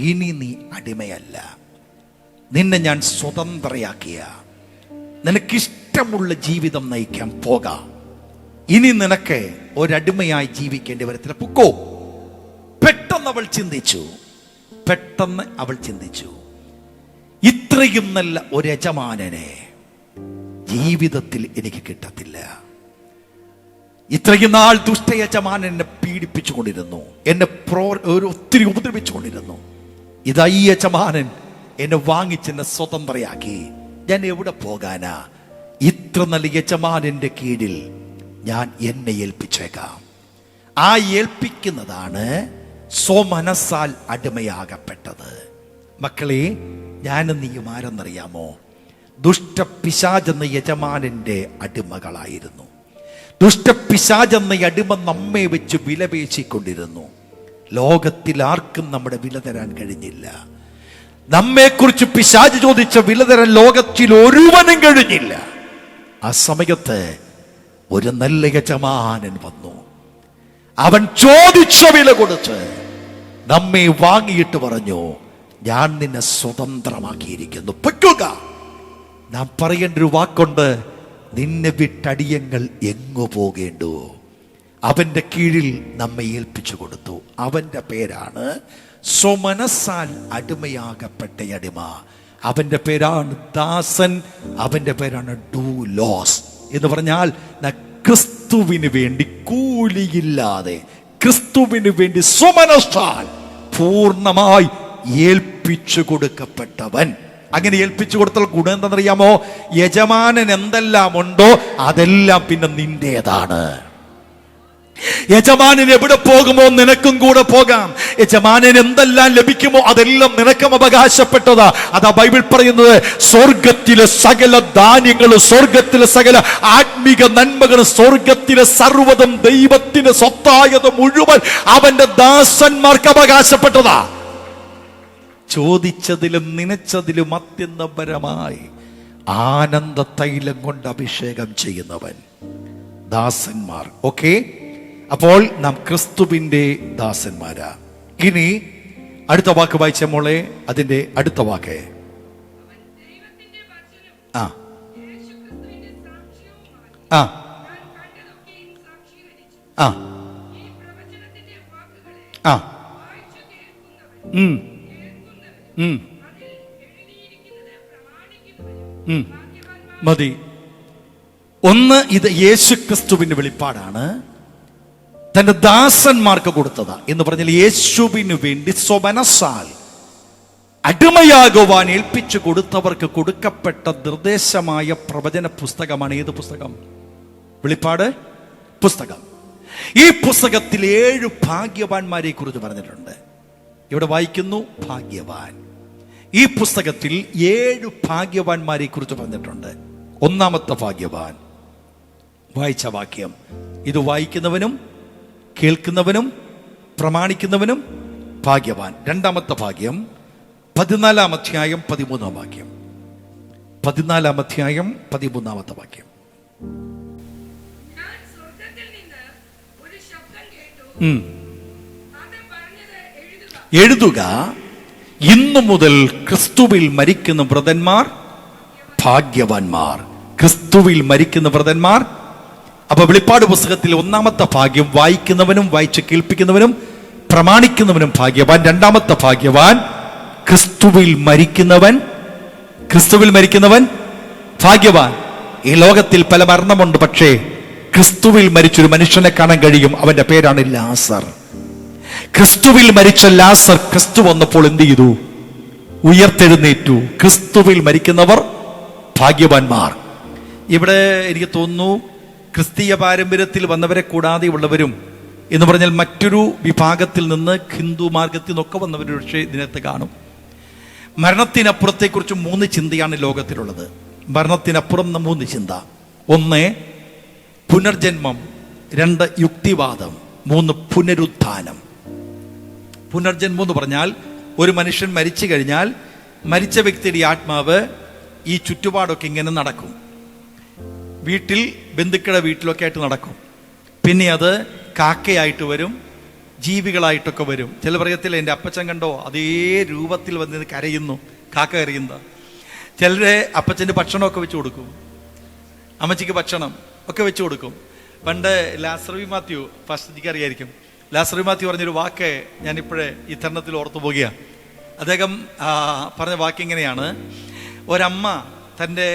ഇനി നീ അടിമയല്ല, നിന്നെ ഞാൻ സ്വതന്ത്രയാക്കിയ, നിനക്കിഷ്ടമുള്ള ജീവിതം നയിക്കാൻ പോകാം. ഇനി നിനക്ക് ഒരടിമയായി ജീവിക്കേണ്ടി വരത്തില്ല, പൊക്കോ. പെട്ടെന്ന് അവൾ ചിന്തിച്ചു, ഇത്രയും നല്ല ഒരു യജമാനനെ ജീവിതത്തിൽ എനിക്ക് കിട്ടത്തില്ല. ഇത്രയും നാൾ ദുഷ്ട യജമാനൻ എന്നെ പീഡിപ്പിച്ചു കൊണ്ടിരുന്നു, എന്നെ ഒത്തിരി ഉപദ്രവിച്ചു കൊണ്ടിരുന്നു. ഇതാ ഈ യജമാനൻ എന്നെ വാങ്ങിച്ചെന്നെ സ്വതന്ത്രയാക്കി. ഞാൻ എവിടെ പോകാനാ? ഇത്ര നല്ല യജമാനന്റെ കീഴിൽ ഞാൻ എന്നെ ഏൽപ്പിച്ചേക്കാം. ആ ഏൽപ്പിക്കുന്നതാണ് സ്വമനസ്സാൽ അടിമയാകപ്പെട്ടത്. മക്കളെ, ഞാനും നീയും ആരെന്നറിയാമോ? ദുഷ്ടപിശാചെന്ന യജമാനന്റെ അടിമകളായിരുന്നു. ദുഷ്ടപിശാചെന്ന അടിമ നമ്മെ വെച്ച് വിലപേശിക്കൊണ്ടിരുന്നു. ലോകത്തിൽ ആർക്കും നമ്മുടെ വില തരാൻ കഴിഞ്ഞില്ല. നമ്മെക്കുറിച്ച് പിശാച് ചോദിച്ച വില തരാൻ ലോകത്തിൽ ഒരുവനും കഴിഞ്ഞില്ല. ആ സമയത്ത് ഒരു നല്ല യജമാനൻ വന്നു. അവൻ ചോദിച്ച വില കൊടുത്ത് നമ്മെ വാങ്ങിയിട്ട് പറഞ്ഞു, ഞാൻ നിന്നെ സ്വതന്ത്രമാക്കിയിരിക്കുന്നു, പൊയ്ക്കുക. നാം പറയേണ്ട ഒരു വാക്കുണ്ട്, നിന്നെ വിട്ടടിയങ്ങൾ എങ്ങു പോകേണ്ടു. അവന്റെ കീഴിൽ നമ്മെ ഏൽപ്പിച്ചു കൊടുത്തു. അവന്റെ പേരാണ് സ്വമനസ്സാൽ അടിമയാകപ്പെട്ട അടിമ. അവന്റെ പേരാണ് ദാസൻ. അവന്റെ പേരാണ് ഡൂലോസ് എന്ന് പറഞ്ഞാൽ ക്രിസ്തുവിന് വേണ്ടി കൂലിയില്ലാതെ, ക്രിസ്തുവിന് വേണ്ടി സ്വമനസ്സാൽ പൂർണ്ണമായി ഏൽപ്പിച്ചു കൊടുക്കപ്പെട്ടവൻ. അങ്ങനെ ഏൽപ്പിച്ചു കൊടുത്താൽ ഗുണം എന്താണെന്നറിയാമോ? യജമാനൻ എന്തെല്ലാം ഉണ്ടോ അതെല്ലാം പിന്നെ നിന്റേതാണ്. യജമാനൻ എവിടെ പോകുമോ നിനക്കും കൂടെ പോകാം. യജമാനൻ എന്തെല്ലാം ലഭിക്കുമോ അതെല്ലാം നിനക്കും അവകാശപ്പെട്ടതാ. അതാ ബൈബിൾ പറയുന്നത്, സ്വർഗത്തിലെ സകല ധാന്യങ്ങളും, സ്വർഗത്തിലെ സകല ആത്മീക നന്മകളും, സ്വർഗത്തിലെ സർവ്വതും ദൈവത്തിന് സ്വത്തായത് മുഴുവൻ അവന്റെ ദാസന്മാർക്ക് അവകാശപ്പെട്ടതാ. ചോദിച്ചതിലും നനച്ചതിലും അത്യന്തപരമായി ആനന്ദ തൈലം കൊണ്ട് അഭിഷേകം ചെയ്യുന്നവൻ ദാസന്മാർ. ഓക്കെ, അപ്പോൾ നാം ക്രിസ്തുവിന്റെ ദാസന്മാരാ. ഇനി അടുത്ത വാക്ക് വായിച്ച മോളെ, അതിന്റെ അടുത്ത വാക്ക് ആ ആ ആ ആ മതി. ഒന്ന്, ഇത് യേശു ക്രിസ്തുവിന്റെ വെളിപ്പാടാണ്, തന്റെ ദാസന്മാർക്ക് കൊടുത്തതാ എന്ന് പറഞ്ഞാൽ യേശുവിന് വേണ്ടി സ്വമനസ്സാൽ അടിമയാകുവാൻ ഏൽപ്പിച്ചു കൊടുത്തവർക്ക് കൊടുക്കപ്പെട്ട നിർദ്ദേശമായ പ്രവചന പുസ്തകമാണ്. ഏത് പുസ്തകം? വെളിപ്പാട് പുസ്തകം. ഈ പുസ്തകത്തിൽ 7 ഭാഗ്യവാന്മാരെ കുറിച്ച് പറഞ്ഞിട്ടുണ്ട്. ഇവിടെ വായിക്കുന്നു, ഭാഗ്യവാൻ. ഈ പുസ്തകത്തിൽ 7 ഭാഗ്യവാന്മാരെ കുറിച്ച് പറഞ്ഞിട്ടുണ്ട്. ഒന്നാമത്തെ ഭാഗ്യവാൻ വായിച്ച വാക്യം, ഇത് വായിക്കുന്നവനും കേൾക്കുന്നവനും പ്രമാണിക്കുന്നവനും ഭാഗ്യവാൻ. രണ്ടാമത്തെ ഭാഗ്യം 14-ാം അധ്യായം 13-ാം വാക്യം. 14-ാം അധ്യായം 13-ാമത്തെ വാക്യം. എഴുതുക, ഇന്നു മുതൽ ക്രിസ്തുവിൽ മരിക്കുന്ന വ്രതന്മാർ ഭാഗ്യവാന്മാർ. ക്രിസ്തുവിൽ മരിക്കുന്ന വ്രതന്മാർ. അപ്പൊ വെളിപ്പാട് പുസ്തകത്തിൽ ഒന്നാമത്തെ ഭാഗ്യം വായിക്കുന്നവനും വായിച്ച് കേൾപ്പിക്കുന്നവനും പ്രമാണിക്കുന്നവനും ഭാഗ്യവാൻ. രണ്ടാമത്തെ ഭാഗ്യവാൻ ക്രിസ്തുവിൽ മരിക്കുന്നവൻ. ക്രിസ്തുവിൽ മരിക്കുന്നവൻ ഭാഗ്യവാൻ. ഈ ലോകത്തിൽ പല മരണമുണ്ട്, പക്ഷേ ക്രിസ്തുവിൽ മരിച്ചൊരു മനുഷ്യനെ കാണാൻ കഴിയും. അവന്റെ പേരാണ് ലാസർ. ക്രിസ്തുവിൽ മരിച്ച ലാസർ ക്രിസ്തു വന്നപ്പോൾ എന്ത് ചെയ്തു? ഉയർത്തെഴുന്നേറ്റു. ക്രിസ്തുവിൽ മരിക്കുന്നവർ ഭാഗ്യവാന്മാർ. ഇവിടെ എനിക്ക് തോന്നുന്നു ക്രിസ്തീയ പാരമ്പര്യത്തിൽ വന്നവരെ കൂടാതെ ഉള്ളവരും എന്ന് പറഞ്ഞാൽ മറ്റൊരു വിഭാഗത്തിൽ നിന്ന്, ഹിന്ദു മാർഗത്തിൽ നിന്നൊക്കെ വന്നവർ പക്ഷേ ഇതിനകത്ത് കാണും. മരണത്തിനപ്പുറത്തെക്കുറിച്ച് 3 ചിന്തയാണ് ലോകത്തിലുള്ളത്. മരണത്തിനപ്പുറം 3 ചിന്ത. 1 പുനർജന്മം, 2 യുക്തിവാദം, 3 പുനരുത്ഥാനം. പുനർജന്മം എന്ന് പറഞ്ഞാൽ ഒരു മനുഷ്യൻ മരിച്ചു കഴിഞ്ഞാൽ മരിച്ച വ്യക്തിയുടെ ആത്മാവ് ഈ ചുറ്റുപാടൊക്കെ ഇങ്ങനെ നടക്കും. വീട്ടിൽ, ബന്ധുക്കളുടെ വീട്ടിലൊക്കെ ആയിട്ട് നടക്കും. പിന്നെ അത് കാക്കയായിട്ട് വരും, ജീവികളായിട്ടൊക്കെ വരും. ചില പറയത്തില്ല, എൻ്റെ അപ്പച്ചൻ കണ്ടോ അതേ രൂപത്തിൽ വന്നിട്ട് കരയുന്നു, കാക്ക കരയുന്ന. ചിലരെ അപ്പച്ചൻ്റെ ഭക്ഷണമൊക്കെ വെച്ച് കൊടുക്കും, അമ്മച്ചിക്ക് ഭക്ഷണം ഒക്കെ വെച്ച് കൊടുക്കും. പണ്ട് ലാസർ മാത്യു, ഫസ്റ്റ് അറിയായിരിക്കും, ലാസർ മാത്യു പറഞ്ഞൊരു വാക്ക് ഞാനിപ്പോഴേ ഈ തരുണത്തിൽ ഓർത്തു പോകുകയാണ്. അദ്ദേഹം പറഞ്ഞ വാക്ക് ഇങ്ങനെയാണ്: ഒരമ്മ തൻ്റെ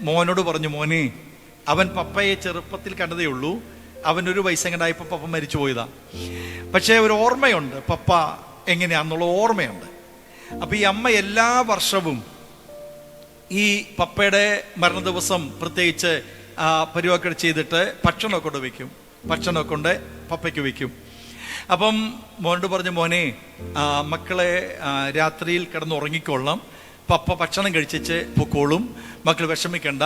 മോനോട് പറഞ്ഞു, മോനെ, അവൻ പപ്പയെ ചെറുപ്പത്തിൽ കണ്ടതേ ഉള്ളൂ, അവനൊരു വയസ്സെങ്ങണ്ടായപ്പോൾ പപ്പ മരിച്ചു പോയതാ. പക്ഷേ ഒരു ഓർമ്മയുണ്ട്, പപ്പ എങ്ങനെയാണെന്നുള്ള ഓർമ്മയുണ്ട്. അപ്പം ഈ അമ്മ എല്ലാ വർഷവും ഈ പപ്പയുടെ മരണ ദിവസം പ്രത്യേകിച്ച് പരിപാടി ചെയ്തിട്ട് ഭക്ഷണമൊക്കെ കൊണ്ട് വയ്ക്കും, ഭക്ഷണമൊക്കെ കൊണ്ട് പപ്പയ്ക്ക് വയ്ക്കും. അപ്പം മോനോട് പറഞ്ഞു, മോനെ, മക്കളെ രാത്രിയിൽ കിടന്നുറങ്ങിക്കൊള്ളാം, പപ്പ ഭക്ഷണം കഴിച്ചിട്ട് പൊക്കോളും, മക്കൾ വിഷമിക്കണ്ട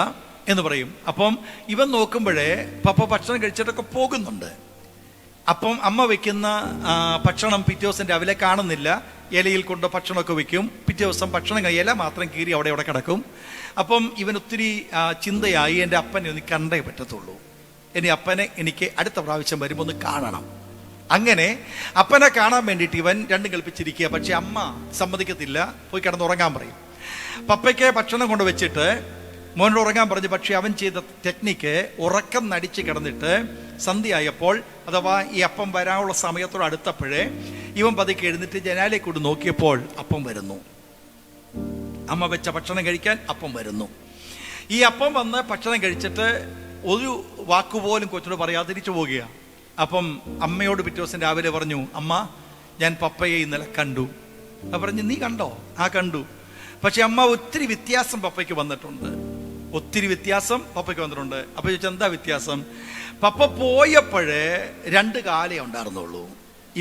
എന്ന് പറയും. അപ്പം ഇവൻ നോക്കുമ്പോഴേ പപ്പ ഭക്ഷണം കഴിച്ചിട്ടൊക്കെ പോകുന്നുണ്ട്. അപ്പം അമ്മ വെക്കുന്ന ഭക്ഷണം പിറ്റേ ദിവസം രാവിലെ കാണുന്നില്ല. ഇലയിൽ കൊണ്ട് ഭക്ഷണമൊക്കെ വെക്കും. പിറ്റേ ദിവസം ഭക്ഷണം ഇല മാത്രം കീറി അവിടെ കിടക്കും. അപ്പം ഇവൻ ഒത്തിരി ചിന്തയായി, എൻ്റെ അപ്പനെ ഒന്ന് കണ്ടേ പറ്റത്തുള്ളൂ, ഇനി അപ്പനെ എനിക്ക് അടുത്ത പ്രാവശ്യം വരുമ്പോൾ ഒന്ന് കാണണം. അങ്ങനെ അപ്പനെ കാണാൻ വേണ്ടിയിട്ട് ഇവൻ രണ്ടും കൽപ്പിച്ചിരിക്കുക. പക്ഷെ അമ്മ സമ്മതിക്കത്തില്ല, പോയി കിടന്നുറങ്ങാൻ പറയും. പപ്പയ്ക്ക് ഭക്ഷണം കൊണ്ട് വെച്ചിട്ട് മോനോട് ഉറങ്ങാൻ പറഞ്ഞു. പക്ഷെ അവൻ ചെയ്ത ടെക്നിക്ക്, ഉറക്കം നടിച്ച് കിടന്നിട്ട് സന്ധ്യയായപ്പോൾ, അഥവാ ഈ അപ്പം വരാനുള്ള സമയത്തോട് അടുത്തപ്പോഴേ ഇവൻ പതുക്കെ എഴുന്നിട്ട് ജനാലയെ കൂടി നോക്കിയപ്പോൾ അപ്പം വരുന്നു. അമ്മ വെച്ച ഭക്ഷണം കഴിക്കാൻ അപ്പം വരുന്നു. ഈ അപ്പം വന്ന് ഭക്ഷണം കഴിച്ചിട്ട് ഒരു വാക്കുപോലും കൊച്ചിനോട് പറയാതെ തിരിച്ചു പോവുകയാണ്. അപ്പം അമ്മയോട് പിറ്റേ ദിവസം രാവിലെ പറഞ്ഞു, അമ്മ, ഞാൻ പപ്പയെ ഇന്നലെ കണ്ടു. അപ്പം പറഞ്ഞു, നീ കണ്ടോ? ആ കണ്ടു. പക്ഷെ അമ്മ, ഒത്തിരി വ്യത്യാസം പപ്പയ്ക്ക് വന്നിട്ടുണ്ട്, ഒത്തിരി വ്യത്യാസം പപ്പയ്ക്ക് വന്നിട്ടുണ്ട്. അപ്പൊ ചോദിച്ചാൽ എന്താ വ്യത്യാസം? പപ്പ പോയപ്പോഴേ 2 കാലേ ഉണ്ടായിരുന്നുള്ളൂ,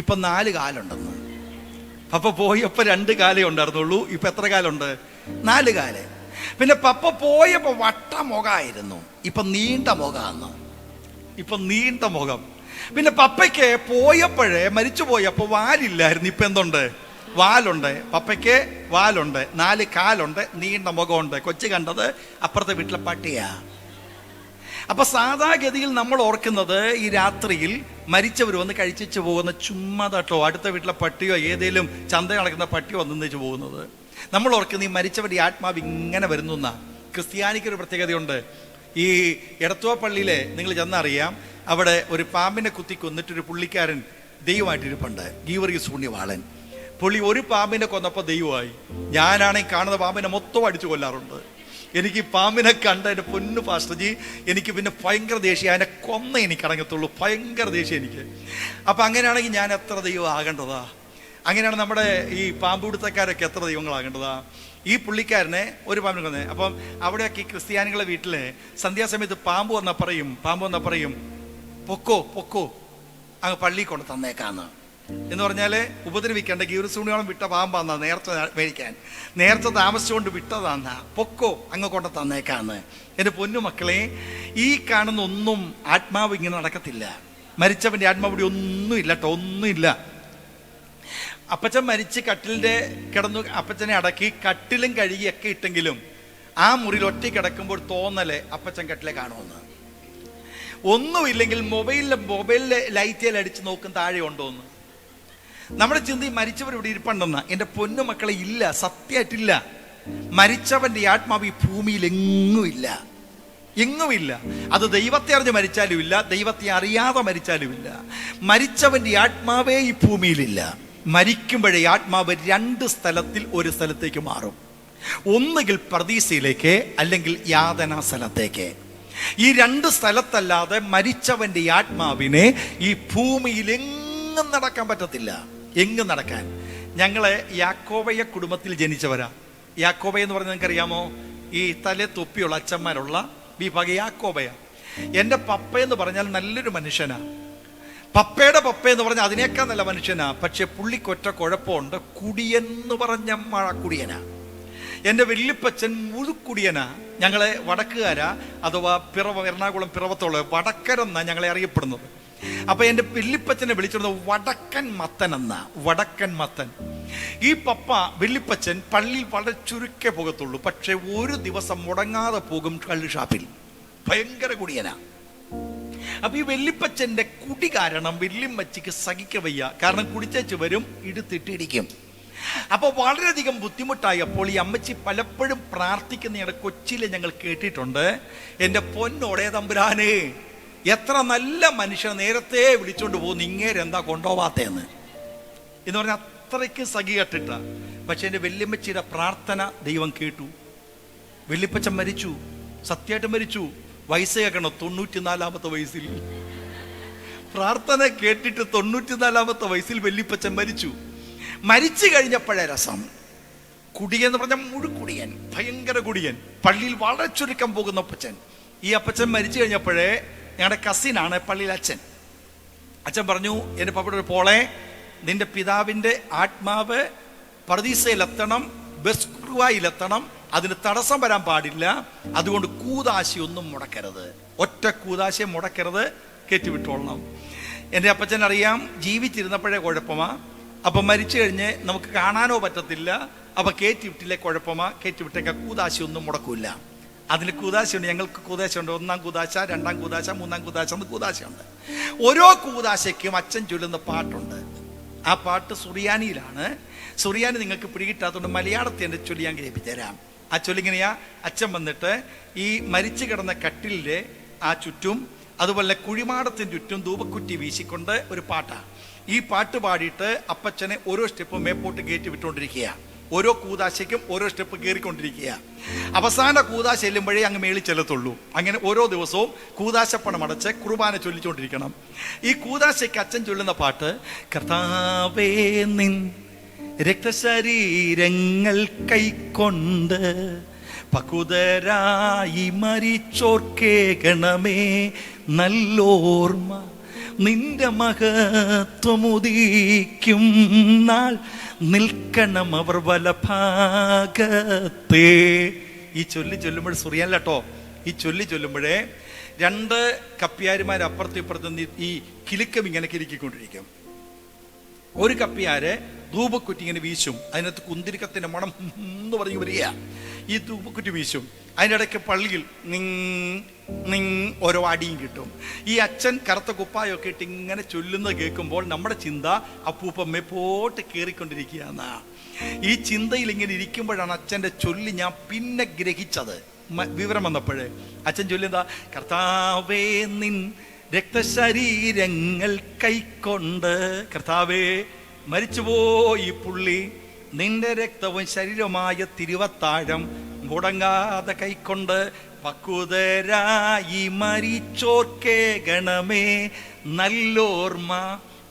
ഇപ്പൊ 4 കാലുണ്ടെന്ന്. പപ്പ പോയപ്പോ 2 കാലേ ഉണ്ടായിരുന്നുള്ളൂ, ഇപ്പൊ എത്ര കാലുണ്ട്? 4 കാല്. പിന്നെ പപ്പ പോയപ്പോ വട്ട മുഖമായിരുന്നു, ഇപ്പൊ നീണ്ട മുഖാന്ന്, ഇപ്പൊ നീണ്ട മുഖം. പിന്നെ പപ്പയ്ക്ക് പോയപ്പോഴേ, മരിച്ചു പോയപ്പോ വാലില്ലായിരുന്നു, ഇപ്പൊ എന്തുണ്ട്? വാലുണ്ട്. പപ്പയ്ക്ക് വാലുണ്ട്, 4 കാലുണ്ട്, നീണ്ട മുഖമുണ്ട്. കൊച്ചു കണ്ടത് അപ്പുറത്തെ വീട്ടിലെ പട്ടിയാ. അപ്പൊ സാധാഗതിയിൽ നമ്മൾ ഓർക്കുന്നത് ഈ രാത്രിയിൽ മരിച്ചവർ വന്ന് കഴിച്ചു പോകുന്ന ചുമ്മാതാട്ടോ, അടുത്ത വീട്ടിലെ പട്ടിയോ ഏതേലും ചന്ത നടക്കുന്ന പട്ടിയോ വന്നിച്ച് പോകുന്നത്. നമ്മൾ ഓർക്കുന്നത് ഈ മരിച്ചവരുടെ ആത്മാവ് ഇങ്ങനെ വരുന്നു എന്നാ. ക്രിസ്ത്യാനിക്കൊരു പ്രത്യേകതയുണ്ട്. ഈ എടത്തുവ പള്ളിയിലെ നിങ്ങൾ ചെന്നറിയാം, അവിടെ ഒരു പാമ്പിനെ കുത്തി കൊന്നിട്ടൊരു പുള്ളിക്കാരൻ ദൈവമായിട്ടിരിപ്പുണ്ട്, ഗീവർഗീസ് പുണ്യവാളൻ. പുള്ളി ഒരു പാമ്പിനെ കൊന്നപ്പോൾ ദൈവമായി. ഞാനാണെങ്കിൽ കാണുന്ന പാമ്പിനെ മൊത്തം അടിച്ചു കൊല്ലാറുണ്ട്. എനിക്ക് പാമ്പിനെ കണ്ട എൻ്റെ പൊന്നു പാസ്റ്റർജി, എനിക്ക് പിന്നെ ഭയങ്കര ദേഷ്യം, അതിനെ കൊന്ന എനിക്ക് അടങ്ങത്തുള്ളൂ, ഭയങ്കര ദേഷ്യം എനിക്ക്. അപ്പം അങ്ങനെയാണെങ്കിൽ ഞാൻ എത്ര ദൈവം ആകേണ്ടതാ? അങ്ങനെയാണ് നമ്മുടെ ഈ പാമ്പുപിടുത്തക്കാരൊക്കെ എത്ര ദൈവങ്ങളാകേണ്ടതാ? ഈ പുള്ളിക്കാരനെ ഒരു പാമ്പിനെ കൊന്നേ. അപ്പം അവിടെയൊക്കെ ഈ ക്രിസ്ത്യാനികളെ വീട്ടിലെ സന്ധ്യാസമയത്ത് പാമ്പ് വന്നാൽ പറയും, പൊക്കോ പൊക്കോ, അങ്ങ് പള്ളിയിൽ കൊണ്ട് തന്നേക്കാന്ന്. എന്ന് പറഞ്ഞാല് ഉപദ്രവിക്കേണ്ട, ഗീവർസൂണിയോളം വിട്ട പാമ്പാന്നാ, നേരത്തെ മേടിക്കാൻ, നേരത്തെ താമസിച്ചുകൊണ്ട് വിട്ടതാന്നാ, പൊക്കോ അങ്ങ് കൊണ്ട് തന്നേക്കാന്ന്. എൻ്റെ പൊന്നുമക്കളെ, ഈ കാണുന്ന ഒന്നും ആത്മാവ് ഇങ്ങനെ നടക്കത്തില്ല. മരിച്ചവന്റെ ആത്മാവ് ഇവിടെ ഒന്നുമില്ല കേട്ടോ, ഒന്നുമില്ല. അപ്പച്ചൻ മരിച്ച് കട്ടിലിന്റെ കിടന്നു, അപ്പച്ചനെ അടക്കി കട്ടിലും കഴുകിയൊക്കെ ഇട്ടെങ്കിലും ആ മുറിയിൽ ഒറ്റ കിടക്കുമ്പോൾ തോന്നലേ അപ്പച്ചൻ കട്ടിലെ കാണുമെന്ന്. ഒന്നുമില്ലെങ്കിൽ മൊബൈലിലെ ലൈറ്റിൽ അടിച്ച് നോക്കും താഴെ ഉണ്ടോന്ന്. നമ്മുടെ ചിന്ത മരിച്ചവർ ഇവിടെ ഇരിപ്പുണ്ടെന്ന. എൻ്റെ പൊന്നു മക്കളെ, ഇല്ല, സത്യമായിട്ടില്ല. മരിച്ചവന്റെ ആത്മാവ് ഈ ഭൂമിയിൽ എങ്ങുമില്ല. അത് ദൈവത്തെ അറിഞ്ഞ് മരിച്ചാലും ഇല്ല, ദൈവത്തെ അറിയാതെ മരിച്ചാലും ഇല്ല. മരിച്ചവന്റെ ആത്മാവേ ഈ ഭൂമിയിലില്ല. മരിക്കുമ്പോഴേ ആത്മാവ് 2 സ്ഥലത്തിൽ ഒരു സ്ഥലത്തേക്ക് മാറും. ഒന്നുകിൽ പർദീസയിലേക്ക്, അല്ലെങ്കിൽ യാതനാ സ്ഥലത്തേക്ക്. ഈ രണ്ട് സ്ഥലത്തല്ലാതെ മരിച്ചവന്റെ ആത്മാവിനെ ഈ ഭൂമിയിൽ എങ്ങും നടക്കാൻ പറ്റത്തില്ല. എങ്ങും നടക്കാൻ. ഞങ്ങള് യാക്കോബയ കുടുംബത്തിൽ ജനിച്ചവരാ. യാക്കോബയ എന്ന് പറഞ്ഞാൽ നിങ്ങൾക്ക് അറിയാമോ? ഈ തല തൊപ്പിയുള്ള അച്ഛന്മാരുള്ള വിഭാഗം യാക്കോബയ. എൻ്റെ പപ്പ എന്ന് പറഞ്ഞാൽ നല്ലൊരു മനുഷ്യനാ. പപ്പയുടെ പപ്പ എന്ന് പറഞ്ഞാൽ അതിനേക്കാൾ നല്ല മനുഷ്യനാ. പക്ഷെ പുള്ളിക്കൊറ്റ കുഴപ്പമുണ്ട്, കുടിയെന്ന് പറഞ്ഞ മഴ കുടിയനാ. എൻ്റെ വല്യപ്പച്ചൻ മുഴുക്കുടിയനാ. ഞങ്ങളെ വടക്കുകാരാ, അഥവാ എറണാകുളം പിറവത്തോളം വടക്കരെന്നാ ഞങ്ങളെ അറിയപ്പെടുന്നത്. അപ്പൊ എൻ്റെ വല്യപ്പച്ചനെ വിളിച്ചിരുന്നത് വടക്കൻ മത്തൻ എന്നാ. വടക്കൻ മത്തൻ. ഈ പപ്പ വല്യപ്പച്ചൻ പള്ളിയിൽ വളരെ ചുരുക്കേ പോകത്തുള്ളൂ. പക്ഷെ ഒരു ദിവസം മുടങ്ങാതെ പോകും കള്ള് ഷാപ്പിൽ. ഭയങ്കര കുടിയനാ. അപ്പൊ ഈ വല്യപ്പച്ചന്റെ കുടി കാരണം വല്യമ്മച്ചിക്ക് സഹിക്ക വയ്യ. കാരണം കുടിച്ചു വരും, ഇടിത്തിട്ടിടിക്കും. അപ്പൊ വളരെയധികം ബുദ്ധിമുട്ടായപ്പോൾ ഈ അമ്മച്ചി പലപ്പോഴും പ്രാർത്ഥിക്കുന്നയുടെ കൊച്ചിയിലെ ഞങ്ങൾ കേട്ടിട്ടുണ്ട്, എൻ്റെ പൊന്നോടെ തമ്പുരാനെ, എത്ര നല്ല മനുഷ്യൻ നേരത്തെ വിളിച്ചോണ്ട് പോകുന്നു, ഇങ്ങേരെന്താ കൊണ്ടുപോവാത്തേന്ന് എന്ന് പറഞ്ഞാൽ അത്രയ്ക്ക് സഖി കെട്ടിട്ട. പക്ഷെ എൻ്റെ വല്യമ്മച്ചിയുടെ പ്രാർത്ഥന ദൈവം കേട്ടു. വല്യപ്പച്ചൻ മരിച്ചു, സത്യമായിട്ട് മരിച്ചു. വയസ്സ് കേൾക്കണം, 94-ാമത്തെ വയസ്സിൽ. പ്രാർത്ഥന കേട്ടിട്ട് 94-ാമത്തെ വയസ്സിൽ വല്യപ്പച്ചൻ മരിച്ചു. മരിച്ചു കഴിഞ്ഞപ്പോഴേ രസം. കുടിയെന്ന് പറഞ്ഞാൽ മുഴുക്കുടിയൻ, ഭയങ്കര കുടിയൻ, പള്ളിയിൽ വളരെ ചുരുക്കം പോകുന്ന അപ്പച്ചൻ. ഈ അപ്പച്ചൻ മരിച്ചു കഴിഞ്ഞപ്പോഴേ ഞങ്ങളുടെ കസിനാണ് പള്ളിയിൽ അച്ഛൻ. അച്ഛൻ പറഞ്ഞു, എൻ്റെ പപ്പയുടെ പോളെ, നിന്റെ പിതാവിൻ്റെ ആത്മാവ് പർദീസയിലെത്തണം, ബസ്കുവായിലെത്തണം, അതിന് തടസ്സം വരാൻ പാടില്ല. അതുകൊണ്ട് കൂദാശയൊന്നും മുടക്കരുത്, ഒറ്റ കൂദാശയും മുടക്കരുത്, കയറ്റിവിട്ടോളണം. എൻ്റെ അപ്പച്ചൻ അറിയാം, ജീവിച്ചിരുന്നപ്പോഴേ കുഴപ്പമാ. അപ്പം മരിച്ചു കഴിഞ്ഞ് നമുക്ക് കാണാനോ പറ്റത്തില്ല. അപ്പം കയറ്റിവിട്ടില്ലേ കുഴപ്പമാ, കയറ്റിവിട്ടേക്ക, കൂദാശയൊന്നും മുടക്കൂല. അതിന് കൂദാശയുണ്ട്. ഞങ്ങൾക്ക് കൂദാശയുണ്ട്. 1-ാം കൂദാശ, 2-ാം കൂദാശ, 3-ാം കൂദാശ എന്ന് കൂദാശയുണ്ട്. ഓരോ കൂദാശയ്ക്കും അച്ഛൻ ചൊല്ലുന്ന പാട്ടുണ്ട്. ആ പാട്ട് സുറിയാനിയിലാണ്. സുറിയാനി നിങ്ങൾക്ക് പിടികിട്ടാത്തതുകൊണ്ട് മലയാളത്തിൽ എൻ്റെ ചൊല്ലി ഞാൻ കേൾപ്പിച്ചു തരാം. ആ ചൊല്ലിങ്ങനെയാ, അച്ഛൻ വന്നിട്ട് ഈ മരിച്ചു കിടന്ന കട്ടിലിൻ്റെ ആ ചുറ്റും, അതുപോലെ കുഴിമാടത്തിന് ചുറ്റും ധൂപക്കുറ്റി വീശിക്കൊണ്ട് ഒരു പാട്ടാണ്. ഈ പാട്ട് പാടിയിട്ട് അപ്പച്ചനെ ഓരോ സ്റ്റെപ്പ് മേപ്പോട്ട് കയറ്റി വിട്ടുകൊണ്ടിരിക്കുക. ഓരോ കൂദാശയ്ക്കും ഓരോ സ്റ്റെപ്പ് കയറിക്കൊണ്ടിരിക്കുക. അവസാന കൂദാശ ചെല്ലുമ്പോഴേ അങ്ങ് മേളിൽ ചെല്ലത്തുള്ളൂ. അങ്ങനെ ഓരോ ദിവസവും കൂദാശപ്പണം അടച്ച് കുർബാന ചൊല്ലിച്ചുകൊണ്ടിരിക്കണം. ഈ കൂദാശയ്ക്ക് അച്ഛൻ ചൊല്ലുന്ന പാട്ട്, കർത്താവേ നിൻ രക്തശരീരങ്ങൾ കൈക്കൊണ്ട് പകുതരായി മരിച്ചോർക്കേകണമേ നല്ലോർമ്മ, നിന്റെ മഹത്വമുദിക്കും നാൾ നിൽക്കണം അവർ വലഭാഗത്തേ. ഈ ചൊല്ലുമ്പോൾ സുറിയാനിലട്ടോ, ഈ ചൊല്ലുമ്പോഴേ 2 കപ്പ്യാരുമാർ അപ്പുറത്തും ഇപ്പുറത്തും ഈ കിലുക്കം ഇങ്ങനെ കിലുക്കിക്കൊണ്ടിരിക്കും. ഒരു കപ്പ്യാര് ധൂപക്കുറ്റി ഇങ്ങനെ വീശും. അതിനകത്ത് കുന്തിരിക്കത്തിന്റെ മണം എന്ന് പറഞ്ഞു വരിക. ഈ ധൂപക്കുറ്റി വീശും. അതിൻ്റെ ഇടയ്ക്ക് പള്ളിയിൽ ഓരോ അടിയും കിട്ടും. ഈ അച്ഛൻ കറുത്ത കുപ്പായൊക്കെ ഇട്ട് ഇങ്ങനെ ചൊല്ലുന്നത് കേൾക്കുമ്പോൾ നമ്മുടെ ചിന്ത അപ്പൂപ്പമ്മ പോട്ട് കയറിക്കൊണ്ടിരിക്കുക എന്നാ. ഈ ചിന്തയിൽ ഇങ്ങനെ ഇരിക്കുമ്പോഴാണ് അച്ഛൻ്റെ ചൊല്ലി ഞാൻ പിന്നെ ഗ്രഹിച്ചത്. വിവരം വന്നപ്പോഴേ അച്ഛൻ ചൊല്ലിഎന്താ, കർത്താവേ നിൻ രക്തശരീരങ്ങൾ കൈക്കൊണ്ട്, കർത്താവേ മരിച്ചുപോയി പുള്ളി, നിന്റെ രക്തവും ശരീരമായ തിരുവത്താഴം മുടങ്ങാതെ കൈക്കൊണ്ട് പക്വതരായി മരിച്ചോർക്കേ ഗണമേ നല്ലോർമ്മ.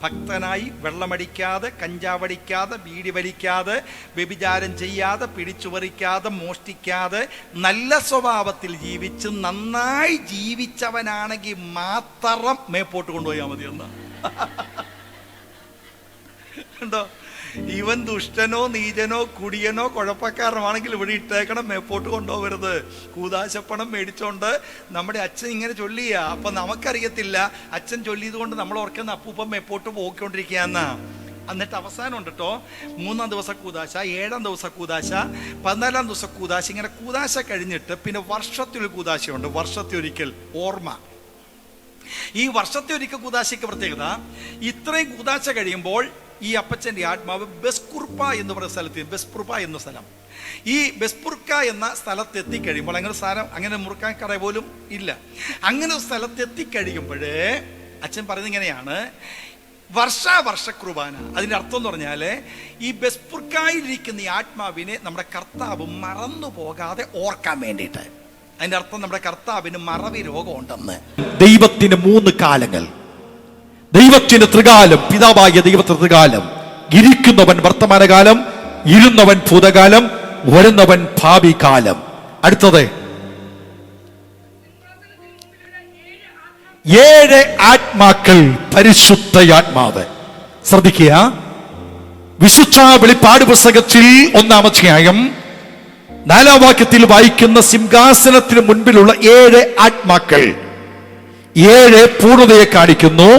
ഭക്തനായി വെള്ളമടിക്കാതെ, കഞ്ചാവടിക്കാതെ, ബീഡി വലിക്കാതെ, വ്യഭിചാരം ചെയ്യാതെ, പിടിച്ചുപറിക്കാതെ, മോഷ്ടിക്കാതെ, നല്ല സ്വഭാവത്തിൽ ജീവിച്ച് നന്നായി ജീവിച്ചവനാണെങ്കിൽ മാത്രം മേപ്പോട്ട് കൊണ്ടുപോയാൽ മതി എന്നാ. ഉണ്ടോ? ഇവൻ ദുഷ്ടനോ നീചനോ കുടിയനോ കുഴപ്പക്കാരനാണെങ്കിൽ ഇവിടെ ഇട്ടേക്കണം, മേപ്പോട്ട് കൊണ്ടുപോകരുത്. കൂദാശപ്പണം മേടിച്ചോണ്ട് നമ്മുടെ അച്ഛൻ ഇങ്ങനെ ചൊല്ലിയ. അപ്പൊ നമുക്കറിയത്തില്ല അച്ഛൻ ചൊല്ലിയത് കൊണ്ട് നമ്മൾ ഓർക്കുന്ന അപ്പൂപ്പം മേപ്പോട്ട് പോയിക്കൊണ്ടിരിക്കുകയെന്നാ. എന്നിട്ട് അവസാനം ഉണ്ട് കേട്ടോ, 3-ാം ദിവസം കൂദാശ, 7-ാം ദിവസം കൂദാശ, 14-ാം ദിവസം കൂദാശ. ഇങ്ങനെ കൂദാശ കഴിഞ്ഞിട്ട് പിന്നെ വർഷത്തിലൊരു കൂദാശയുണ്ട്, വർഷത്തിലൊരിക്കൽ ഓർമ്മ. ഈ വർഷത്തിലൊരിക്കൽ കൂദാശയ്ക്ക് പ്രത്യേകത, ഇത്രയും കൂദാശ കഴിയുമ്പോൾ ഈ അപ്പച്ചൻ്റെ ആത്മാവ് ബസ്കുർപ്പ എന്ന് പറയുന്ന സ്ഥലത്ത്, ബസ്പുർപ്പ എന്ന സ്ഥലം, ഈ ബസ്പുർക്ക എന്ന സ്ഥലത്തെത്തിക്കഴിയുമ്പോൾ, അങ്ങനെ സ്ഥലം അങ്ങനെ മുറുക്കാൻ കട പോലും ഇല്ല, അങ്ങനെ സ്ഥലത്തെത്തിക്കഴിയുമ്പോഴേ അച്ഛൻ പറയുന്നത് ഇങ്ങനെയാണ്, വർഷ കുർബാന. അതിൻ്റെ അർത്ഥം എന്ന് പറഞ്ഞാൽ ഈ ബസ്പുർക്കായിലിരിക്കുന്ന ഈ ആത്മാവിനെ നമ്മുടെ കർത്താവ് മറന്നു പോകാതെ ഓർക്കാൻ വേണ്ടിയിട്ട്. അതിന്റെ അർത്ഥം നമ്മുടെ കർത്താവിന് മറവി രോഗമുണ്ടെന്ന്. ദൈവത്തിന് 3 കാലങ്ങൾ. ദൈവത്തിന് ത്രികാലം, പിതാവായ ദൈവത്തിന് ത്രികാലം. ഇരിക്കുന്നവൻ വർത്തമാനകാലം, ഇരുന്നവൻ ഭൂതകാലം, വരുന്നവൻ ഭാവി കാലം. അടുത്തത് 7 ആത്മാക്കൾ, പരിശുദ്ധയാത്മാവ്. ശ്രദ്ധിക്കുക, വിശുദ്ധ വെളിപ്പാട് പുസ്തകത്തിൽ 1-ാം അധ്യായം 4-ാം വാക്യത്തിൽ വായിക്കുന്ന സിംഹാസനത്തിന് മുൻപിലുള്ള 7 ആത്മാക്കൾ, 7 പൂർണ്ണതയെ കാണിക്കുന്നു.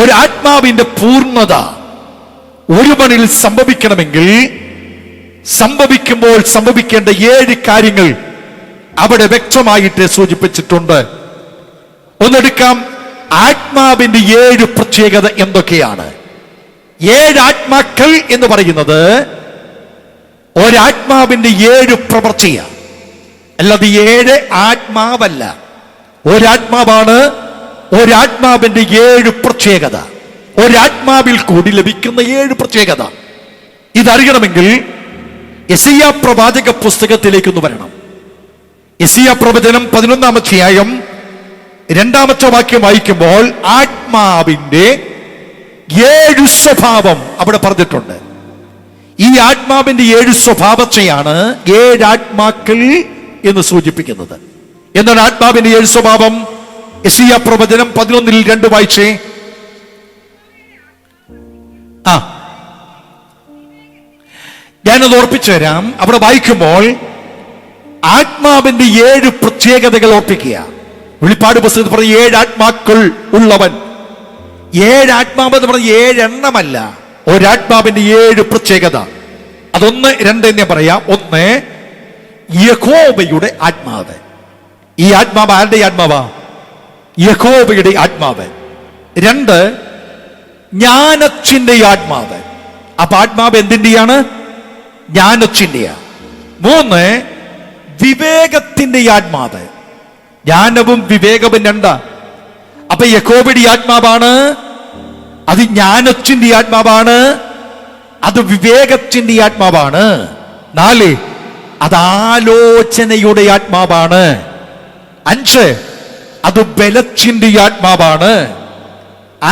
ഒരാത്മാവിന്റെ പൂർണ്ണത ഒരുവനിൽ സംഭവിക്കണമെങ്കിൽ സംഭവിക്കുമ്പോൾ സംഭവിക്കേണ്ട 7 കാര്യങ്ങൾ അവിടെ വ്യക്തമായിട്ട് സൂചിപ്പിച്ചിട്ടുണ്ട്. ഒന്നെടുക്കാം, ആത്മാവിന്റെ 7 പ്രത്യേകത എന്തൊക്കെയാണ്? 7 ആത്മാക്കൾ എന്ന് പറയുന്നത് ഒരാത്മാവിന്റെ 7 പ്രവൃത്തിയാണ്. അല്ലാതെ 7 ആത്മാവല്ല, ഒരാത്മാവാണ്. ഒരാത്മാവിന്റെ 7 പ്രത്യേകത, ഒരാത്മാവിൽ കൂടി ലഭിക്കുന്ന 7 പ്രത്യേകത. ഇതറിയണമെങ്കിൽ യെശയ്യാ പ്രവാചക പുസ്തകത്തിലേക്കൊന്ന് വരണം. യെശയ്യാ പ്രവചനം 11-ാം അധ്യായം 2-ാമത്തെ വാക്യം വായിക്കുമ്പോൾ ആത്മാവിന്റെ 7 സ്വഭാവം അവിടെ പറഞ്ഞിട്ടുണ്ട്. ഈ ആത്മാവിന്റെ 7 സ്വഭാവത്തെയാണ് 7 ആത്മാക്കൾ എന്ന് സൂചിപ്പിക്കുന്നത്. എന്താണ് ആത്മാവിന്റെ 7 സ്വഭാവം? യെശയ്യാ പ്രവചനം 11:2 വായിച്ചേ. ഞാനത് ഓർപ്പിച്ചു തരാം. അവിടെ വായിക്കുമ്പോൾ ആത്മാവിന്റെ 7 പ്രത്യേകതകൾ ഓർപ്പിക്കുക. വെളിപ്പാട് പുസ്തകത്തിൽ പറഞ്ഞ 7 ആത്മാക്കൾ ഉള്ളവൻ. 7 ആത്മാവ് എന്ന് പറഞ്ഞ 7 എണ്ണമല്ല, ഒരാത്മാവിന്റെ 7 പ്രത്യേകത. അതൊന്ന് 2 എന്ന് പറയാം. ഒന്ന്, യഹോവയുടെ ആത്മാവ്. ഈ ആത്മാവ് ആരുടെ ആത്മാവാ? യഹോവയുടെ ആത്മാവ്. 2, ജ്ഞാനത്തിന്റെ ആത്മാവ്. അപ്പൊ ആത്മാവ് എന്തിന്റെയാണ്? ജ്ഞാനത്തിന്റെയാ. 3, വിവേകത്തിന്റെ ആത്മാവ്. ജ്ഞാനവും വിവേകവും 2. അപ്പൊ യഹോവയുടെ ആത്മാവാണ്, അത് ജ്ഞാനത്തിന്റെ ആത്മാവാണ്, അത് വിവേകത്തിന്റെ ആത്മാവാണ്. 4, അത് ആലോചനയുടെ ആത്മാവാണ്. 5, അത് ബലത്തിന്റെ ആത്മാവാണ്.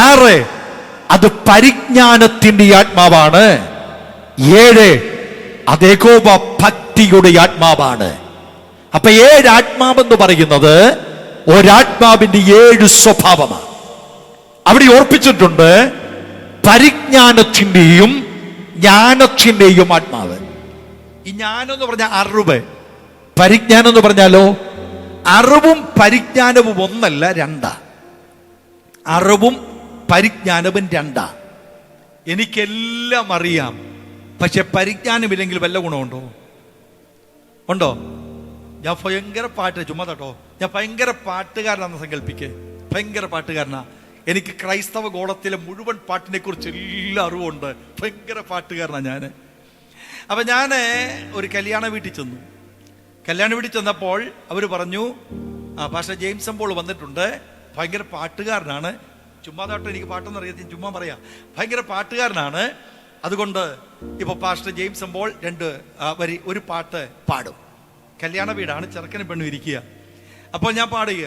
6, അത് പരിജ്ഞാനത്തിന്റെ ആത്മാവാണ്. 7, അത് യഹോവ ഭക്തിയുടെ ആത്മാവാണ്. അപ്പൊ 7 ആത്മാവെന്ന് പറയുന്നത് ഒരാത്മാവിന്റെ 7 സ്വഭാവമാണ്. അവിടെ ഓർപ്പിച്ചിട്ടുണ്ട് പരിജ്ഞാനത്തിന്റെയും ജ്ഞാനത്തിന്റെയും ആത്മാവ്. ഈ ജ്ഞാനം എന്ന് പറഞ്ഞാൽ അറിവ്, പരിജ്ഞാനം എന്ന് പറഞ്ഞാലോ അറിവും പരിജ്ഞാനവും ഒന്നല്ല, 2. അറിവും പരിജ്ഞാനവും 2. എനിക്കെല്ലാം അറിയാം, പക്ഷെ പരിജ്ഞാനമില്ലെങ്കിൽ വല്ല ഗുണമുണ്ടോ? ഉണ്ടോ? ഞാൻ ഭയങ്കര പാട്ട്, ചുമ്മാ കേട്ടോ, ഞാൻ ഭയങ്കര പാട്ടുകാരനാണെന്ന് സങ്കല്പിക്കേ, ഭയങ്കര പാട്ടുകാരനാ. എനിക്ക് ക്രൈസ്തവ ഗോളത്തിലെ മുഴുവൻ പാട്ടിനെ കുറിച്ച് എല്ലാ അറിവുണ്ട്, ഭയങ്കര പാട്ടുകാരനാണ് ഞാൻ. അപ്പൊ ഞാൻ ഒരു കല്യാണ വീട്ടിൽ ചെന്നു. കല്യാണ വീട്ടിൽ ചെന്നപ്പോൾ അവർ പറഞ്ഞു, പാസ്റ്റർ ജെയിംസ് പോൾ വന്നിട്ടുണ്ട്, ഭയങ്കര പാട്ടുകാരനാണ്. ചുമ്മാ കേട്ടോ, എനിക്ക് പാട്ടൊന്നും അറിയത്തില്ല, ചുമ്മാ പറയാം, ഭയങ്കര പാട്ടുകാരനാണ്. അതുകൊണ്ട് ഇപ്പൊ പാസ്റ്റർ ജെയിംസ് പോൾ 2 വരി ഒരു പാട്ട് പാടും. കല്യാണ വീടാണ്, ചെറുക്കനും പെണ്ണും ഇരിക്കുക. അപ്പോൾ ഞാൻ പാടുക.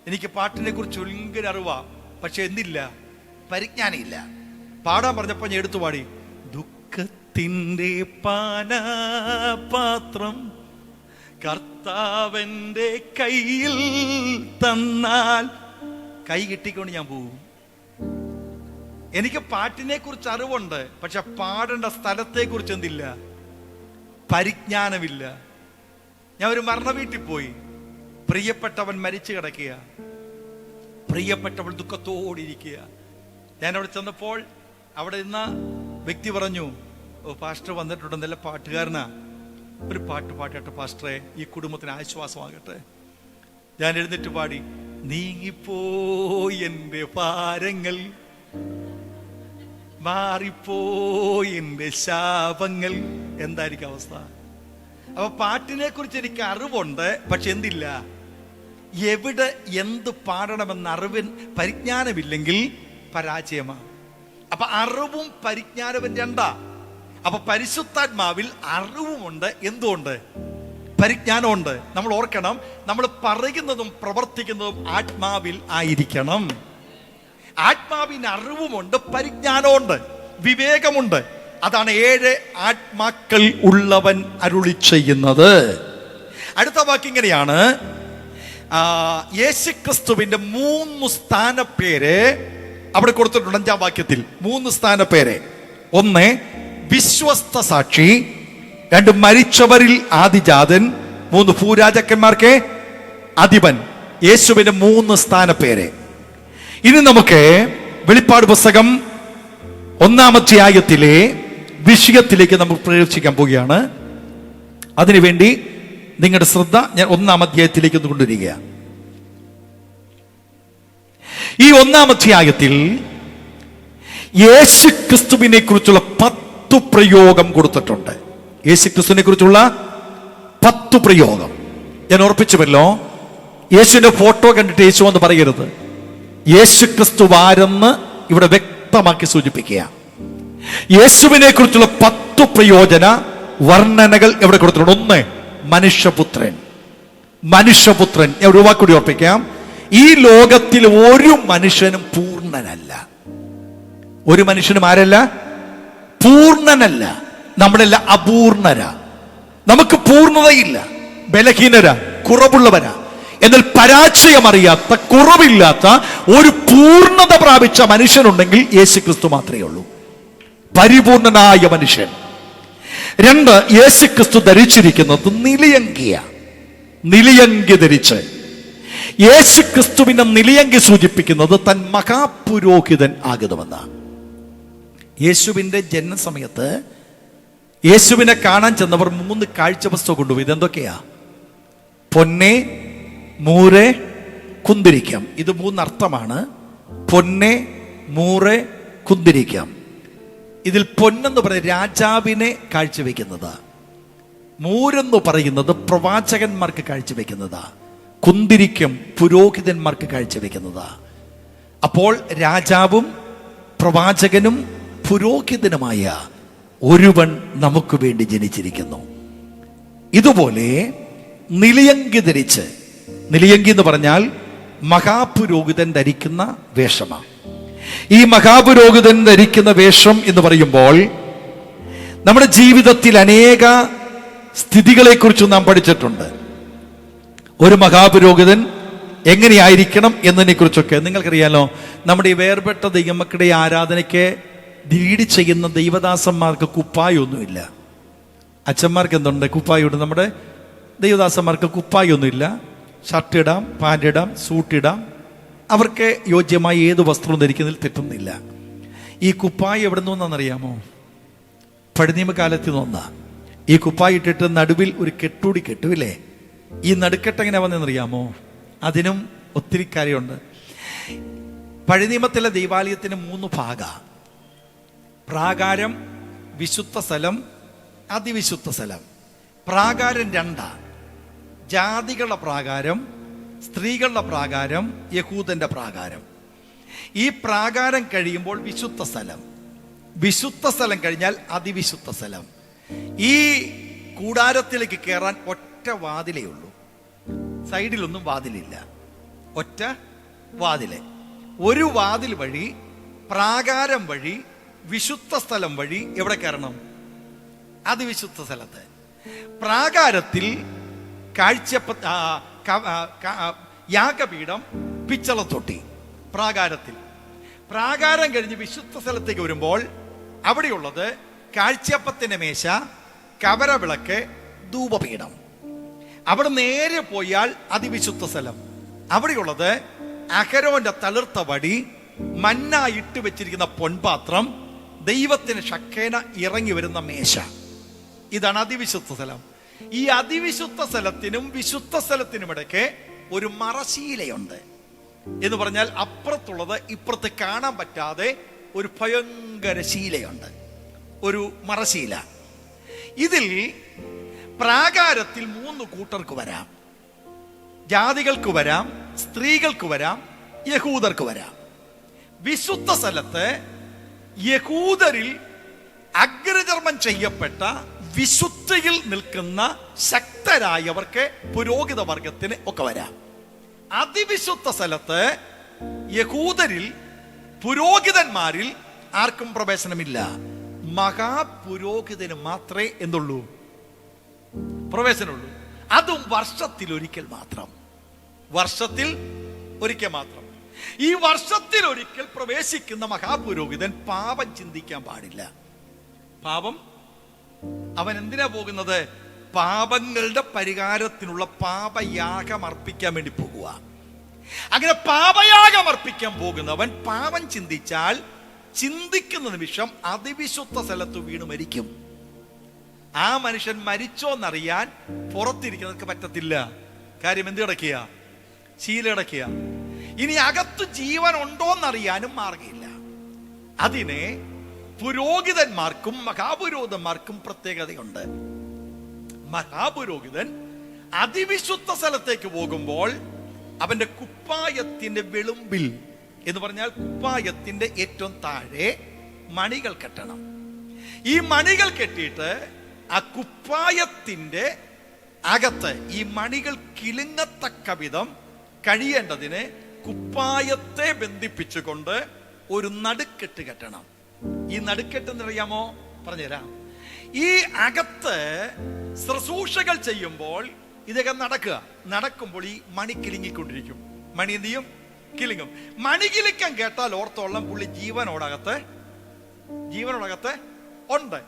എനിക്ക് പാട്ടിനെ കുറിച്ച് ഭയങ്കര അറിവാ, പക്ഷെ എന്തില്ല, പരിജ്ഞാനമില്ല. പാടാൻ പറഞ്ഞപ്പോൾ ഞാൻ എടുത്തു പാടി. ദുഃഖത്തിൻ്റെ പാനപാത്രം കർത്താവന്റെ കയ്യിൽ തന്നാൽ കൈ കിട്ടിക്കൊണ്ട് ഞാൻ പോവും. എനിക്ക് പാട്ടിനെ കുറിച്ച് അറിവുണ്ട്, പക്ഷെ പാടേണ്ട സ്ഥലത്തെ കുറിച്ച് എന്തില്ല, പരിജ്ഞാനമില്ല. ഞാൻ ഒരു മരണ വീട്ടിൽ പോയി. പ്രിയപ്പെട്ടവൻ മരിച്ചു കിടക്കുക, പ്രിയപ്പെട്ടവൾ ദുഃഖത്തോടിരിക്കുക. ഞാൻ അവിടെ ചെന്നപ്പോൾ അവിടെ നിന്ന വ്യക്തി പറഞ്ഞു, ഓ പാസ്റ്റർ വന്നിട്ടുണ്ട്, നല്ല പാട്ടുകാരനാ, ഒരു പാട്ട് പാടട്ടെ പാസ്റ്ററെ, ഈ കുടുംബത്തിന് ആശ്വാസമാകട്ടെ. ഞാൻ എഴുന്നേറ്റ് പാടി. നീങ്ങിപ്പോയി എൻ്റെ ഭാരങ്ങൾ, മാറിപ്പോയി എൻ്റെ ശാപങ്ങൾ. എന്തായിരിക്കും അവസ്ഥ? അപ്പൊ പാട്ടിനെ കുറിച്ച് എനിക്ക് അറിവുണ്ട്, പക്ഷെ എന്തില്ല, എവിടെ എന്ത് പാടണമെന്ന അറിവിൻ പരിജ്ഞാനമില്ലെങ്കിൽ പരാജയമാണ്. അപ്പൊ അറിവും പരിജ്ഞാനവും 2. അപ്പൊ പരിശുദ്ധാത്മാവിൽ അറിവുമുണ്ട്, എന്തുകൊണ്ട്? പരിജ്ഞാനമുണ്ട്. നമ്മൾ ഓർക്കണം, നമ്മൾ പറയുന്നതും പ്രവർത്തിക്കുന്നതും ആത്മാവിൽ ആയിരിക്കണം. ആത്മാവിന് അറിവുമുണ്ട്, പരിജ്ഞാനമുണ്ട്, വിവേകമുണ്ട്. അതാണ് 7 ആത്മാക്കൾ ഉള്ളവൻ അരുളി ചെയ്യുന്നത്. അടുത്ത വാക്ക് ഇങ്ങനെയാണ്, യേശുക്രിസ്തുവിന്റെ 3 സ്ഥാനപ്പേര് അവിടെ കൊടുത്തിട്ടുണ്ട്. 5-ാം വാക്യത്തിൽ 3 സ്ഥാനപ്പേര്. 1 വിശ്വസ്ത സാക്ഷി, 2 മരിച്ചവരിൽ ആദിജാതൻ, 3 ഭൂരാജാക്കന്മാർക്ക് അധിപൻ. യേശുവിന്റെ 3 സ്ഥാനപ്പേര്. ഇനി നമുക്ക് വെളിപ്പാട് പുസ്തകം 1-ാം അധ്യായത്തിലെ വിഷയത്തിലേക്ക് നമുക്ക് പ്രവേശിക്കാൻ പോവുകയാണ്. അതിനുവേണ്ടി നിങ്ങളുടെ ശ്രദ്ധ ഞാൻ 1-ാം അധ്യായത്തിലേക്ക് ഒന്ന് കൊണ്ടുവരിക. ഈ 1-ാം അധ്യായത്തിൽ യേശുക്രിസ്തുവിനെ കുറിച്ചുള്ള 10 പ്രയോഗം കൊടുത്തിട്ടുണ്ട്. യേശുക്രിസ്തുവിനെ കുറിച്ചുള്ള 10 പ്രയോഗം. ഞാൻ ഓർപ്പിച്ചുവല്ലോ, യേശുവിന്റെ ഫോട്ടോ കണ്ടിട്ട് യേശു എന്ന് പറയരുത്. യേശുക്രിസ്തു ആരെന്ന് ഇവിടെ വ്യക്തമാക്കി സൂചിപ്പിക്കുക. യേശുവിനെ കുറിച്ചുള്ള 10 പ്രയോജന വർണ്ണനകൾ എവിടെ കൊടുത്തിട്ടുണ്ട്. 1 മനുഷ്യപുത്രൻ. മനുഷ്യപുത്രൻ, ഞാൻ ഒരു വാക്കുകൂടി ഓർപ്പിക്കാം. ഈ ലോകത്തിൽ ഒരു മനുഷ്യനും പൂർണ്ണനല്ല. ഒരു മനുഷ്യനും ആരല്ല? പൂർണ്ണനല്ല. നമ്മളെല്ലാം അപൂർണരാ. നമുക്ക് പൂർണ്ണതയില്ല, ബലഹീനരാ, കുറവുള്ളവരാ. എന്നാൽ പരാജയമറിയാത്ത, കുറവില്ലാത്ത ഒരു പൂർണ്ണത പ്രാപിച്ച മനുഷ്യനുണ്ടെങ്കിൽ യേശുക്രിസ്തു മാത്രമേ ഉള്ളൂ, പരിപൂർണനായ മനുഷ്യൻ. 2 യേശുക്രിസ്തു ധരിച്ചിരിക്കുന്നത് നിലയങ്കിയ. നിലയങ്കി ധരിച്ച് യേശുക്രിസ്തുവിന്റെ നിലയങ്കി സൂചിപ്പിക്കുന്നത് തൻ മഹാപുരോഹിതൻ ആകുന്നുവെന്നാണ്. യേശുവിന്റെ ജനനസമയത്ത് യേശുവിനെ കാണാൻ ചെന്നവർ 3 കാഴ്ചവസ്തു കൊണ്ടുപോയി. ഇതെന്തൊക്കെയാ? പൊന്നെ, മൂരെ, കുന്തിരിക്കം. ഇത് 3 അർത്ഥമാണ്. പൊന്നെ, മൂറെ, കുന്തിരിക്കം. ഇതിൽ പൊന്നെന്ന് പറയുന്നത് രാജാവിനെ കാഴ്ചവെക്കുന്നതാ. മൂരെന്ന് പറയുന്നത് പ്രവാചകന്മാർക്ക് കാഴ്ചവെക്കുന്നതാ. കുന്തിരിക്കം പുരോഹിതന്മാർക്ക് കാഴ്ചവെക്കുന്നതാ. അപ്പോൾ രാജാവും പ്രവാചകനും പുരോഹിതനുമായ ഒരുവൻ നമുക്ക് വേണ്ടി ജനിച്ചിരിക്കുന്നു. ഇതുപോലെ നിലയങ്കി ധരിച്ച്, നിലയങ്കി എന്ന് പറഞ്ഞാൽ മഹാപുരോഹിതൻ ധരിക്കുന്ന വേഷമാണ്. ഈ മഹാപുരോഹിതൻ ധരിക്കുന്ന വേഷം എന്ന് പറയുമ്പോൾ നമ്മുടെ ജീവിതത്തിൽ അനേക സ്ഥിതികളെക്കുറിച്ച് നാം പഠിച്ചിട്ടുണ്ട്. ഒരു മഹാപുരോഹിതൻ എങ്ങനെയായിരിക്കണം എന്നതിനെ കുറിച്ചൊക്കെ നിങ്ങൾക്കറിയാലോ. നമ്മുടെ ഈ വേർപെട്ട ദൈവമക്കളുടെ ആരാധനയ്ക്ക് ലീഡ് ചെയ്യുന്ന ദൈവദാസന്മാർക്ക് കുപ്പായൊന്നുമില്ല. അച്ഛന്മാർക്ക് എന്തുണ്ട്? കുപ്പായുണ്ട്. നമ്മുടെ ദൈവദാസന്മാർക്ക് കുപ്പായൊന്നുമില്ല. ഷർട്ട് ഇടാം, പാൻ്റ് ഇടാം, സൂട്ട് ഇടാം. അവർക്ക് യോജ്യമായ ഏത് വസ്ത്രവും ധരിക്കുന്നതിൽ തെറ്റുന്നില്ല. ഈ കുപ്പായ എവിടെ നിന്നറിയാമോ? പഴനിയമകാലത്ത് നിന്നാ. ഈ കുപ്പായ ഇട്ടിട്ട് നടുവിൽ ഒരു കെട്ടൂടി കെട്ടുമില്ലേ? ഈ നടുക്കെട്ട് എങ്ങനെ വന്നെന്നറിയാമോ? അതിനും ഒത്തിരി കാര്യമുണ്ട്. പഴനിയമത്തിലെ ദൈവാലയത്തിന് 3 ഭാഗ. പ്രാകാരം, വിശുദ്ധ സ്ഥലം, അതിവിശുദ്ധ സ്ഥലം. പ്രാകാരം 2. ജാതികളുടെ പ്രാകാരം, സ്ത്രീകളുടെ പ്രാകാരം, യഹൂദന്റെ പ്രാകാരം. ഈ പ്രാകാരം കഴിയുമ്പോൾ വിശുദ്ധ സ്ഥലം. വിശുദ്ധ സ്ഥലം കഴിഞ്ഞാൽ അതിവിശുദ്ധ സ്ഥലം. ഈ കൂടാരത്തിലേക്ക് കയറാൻ ഒറ്റ വാതിലേ ഉള്ളൂ. സൈഡിലൊന്നും വാതിലില്ല. ഒറ്റ വാതില്. ഒരു വാതിൽ വഴി, പ്രാകാരം വഴി, വിശുദ്ധ സ്ഥലം വഴി എവിടെ കയറണം? അതിവിശുദ്ധ സ്ഥലത്ത്. പ്രാകാരത്തിൽ യാഗപീഠം, പിച്ചളത്തൊട്ടി. പ്രാകാരത്തിൽ. പ്രാകാരം കഴിഞ്ഞ് വിശുദ്ധ സ്ഥലത്തേക്ക് വരുമ്പോൾ അവിടെയുള്ളത് കാഴ്ചയപ്പത്തിന്റെ മേശ, കവരവിളക്ക്, ധൂപപീഠം. അവിടെ നേരെ പോയാൽ അതിവിശുദ്ധ സ്ഥലം. അവിടെയുള്ളത് അഹരോന്റെ തളിർത്ത വടി, മന്ന ഇട്ട് വെച്ചിരിക്കുന്ന പൊൻപാത്രം, ദൈവത്തിന് ഷക്കേന ഇറങ്ങി വരുന്ന മേശ. ഇതാണ് അതിവിശുദ്ധ സ്ഥലം. ഈ അതിവിശുദ്ധ സ്ഥലത്തിനും വിശുദ്ധ സ്ഥലത്തിനും ഇടയ്ക്ക് ഒരു മറശീലയുണ്ട്. എന്ന് പറഞ്ഞാൽ അപ്പുറത്തുള്ളത് ഇപ്പുറത്ത് കാണാൻ പറ്റാതെ ഒരു ഭയങ്കര ശീലയുണ്ട്, ഒരു മറശീല. ഇതിൽ പ്രാകാരത്തിൽ 3 കൂട്ടർക്ക് വരാം. ജാതികൾക്ക് വരാം, സ്ത്രീകൾക്ക് വരാം, യഹൂദർക്ക് വരാം. വിശുദ്ധ സ്ഥലത്ത് യഹൂദരിൽ അഗ്രചർമ്മം ചെയ്യപ്പെട്ട വിശുദ്ധിയിൽ നിൽക്കുന്ന ശക്തരായവർക്ക്, പുരോഹിത വർഗത്തിന് ഒക്കെ വരാം. അതിവിശുദ്ധ സ്ഥലത്ത് യഹൂദരിൽ, പുരോഹിതന്മാരിൽ ആർക്കും പ്രവേശനമില്ല. മഹാപുരോഹിതന് മാത്രമേ എന്തുള്ളൂ? പ്രവേശനമുള്ളൂ. അതും വർഷത്തിൽ ഒരിക്കൽ മാത്രം. വർഷത്തിൽ ഒരിക്കൽ മാത്രം. ഈ വർഷത്തിൽ ഒരിക്കൽ പ്രവേശിക്കുന്ന മഹാപുരോഹിതൻ പാപം ചിന്തിക്കാൻ പാടില്ല. പാപം അവൻ എന്തിനാ പോകുന്നത്? പാപങ്ങളുടെ പരിഹാരത്തിനുള്ള പാപയാഗം അർപ്പിക്കാൻ വേണ്ടി പോകുക. അങ്ങനെ പാപയാഗം അർപ്പിക്കാൻ പോകുന്നവൻ പാപം ചിന്തിച്ചാൽ ചിന്തിക്കുന്ന നിമിഷം അതിവിശുദ്ധ സ്ഥലത്ത് വീണ് മരിക്കും. ആ മനുഷ്യൻ മരിച്ചോന്നറിയാൻ പുറത്തിരിക്കുന്നവർക്ക് പറ്റത്തില്ല. കാര്യം എന്ത് കിടക്കുക? ശീല കിടക്കുക. ഇനി അകത്ത് ജീവൻ ഉണ്ടോന്നറിയാനും മാർഗമില്ല. അതിനെ പുരോഹിതന്മാർക്കും മഹാപുരോഹിതന്മാർക്കും പ്രത്യേകതയുണ്ട്. മഹാപുരോഹിതൻ അതിവിശുദ്ധ സ്ഥലത്തേക്ക് പോകുമ്പോൾ അവന്റെ കുപ്പായത്തിന്റെ വെളുമ്പിൽ എന്ന് പറഞ്ഞാൽ കുപ്പായത്തിന്റെ ഏറ്റവും താഴെ മണികൾ കെട്ടണം. ഈ മണികൾ കെട്ടിയിട്ട് ആ കുപ്പായത്തിന്റെ അകത്ത് ഈ മണികൾ കിലുങ്ങത്തക്ക വിധം കഴിയേണ്ടതിന് കുപ്പായത്തെ ബന്ധിപ്പിച്ചുകൊണ്ട് ഒരു നടുക്കെട്ട് കെട്ടണം. ഈ നടുക്കെട്ട് എന്നറിയാമോ? പറഞ്ഞുതരാം. ഈ അകത്ത് ശുശ്രൂഷകൾ ചെയ്യുമ്പോൾ ഇതൊക്കെ നടക്കുമ്പോൾ ഈ മണി കിലുങ്ങിക്കൊണ്ടിരിക്കും. മണി എന്ത് ചെയ്യും? കിലുങ്ങും. മണി കിലുക്കം കേട്ടാൽ ഓർത്തോളം പുള്ളി ജീവനോടകത്ത് ഉണ്ട്.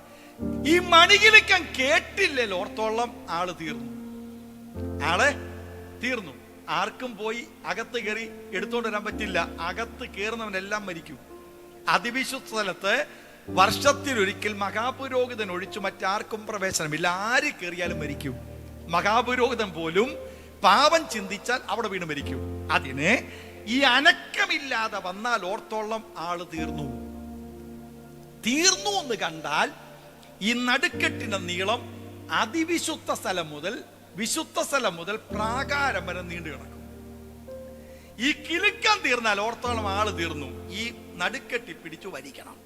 ഈ മണി കിലുക്കം കേട്ടില്ലേ ഓർത്തോളം ആള് തീർന്നു. ആർക്കും പോയി അകത്ത് കയറി എടുത്തോണ്ട് വരാൻ പറ്റില്ല. അകത്ത് കയറുന്നവനെല്ലാം മരിക്കും. അതിവിശുദ്ധ സ്ഥലത്ത് വർഷത്തിലൊരിക്കൽ മഹാപുരോഹിതൻ ഒഴിച്ചു മറ്റാർക്കും പ്രവേശനമില്ല. ആര് കയറിയാലും മരിക്കും. മഹാപുരോഹിതൻ പോലും പാപം ചിന്തിച്ചാൽ അവിടെ വീണ് മരിക്കും. അതിന് ഈ അനക്കമില്ലാതെ വന്നാൽ ഓർത്തോളം ആള് തീർന്നു എന്ന് കണ്ടാൽ ഈ നടുക്കെട്ടിന്റെ നീളം അതിവിശുദ്ധ സ്ഥലം മുതൽ വിശുദ്ധ സ്ഥലം മുതൽ പ്രാകാരം വരെ നീണ്ടു കിടക്കും. ഈ കിലുക്കം തീർന്നാൽ ഓർത്തോളം ആള് തീർന്നു. ഈ നടുക്കെട്ടി പിടിച്ച് വലിക്കണം.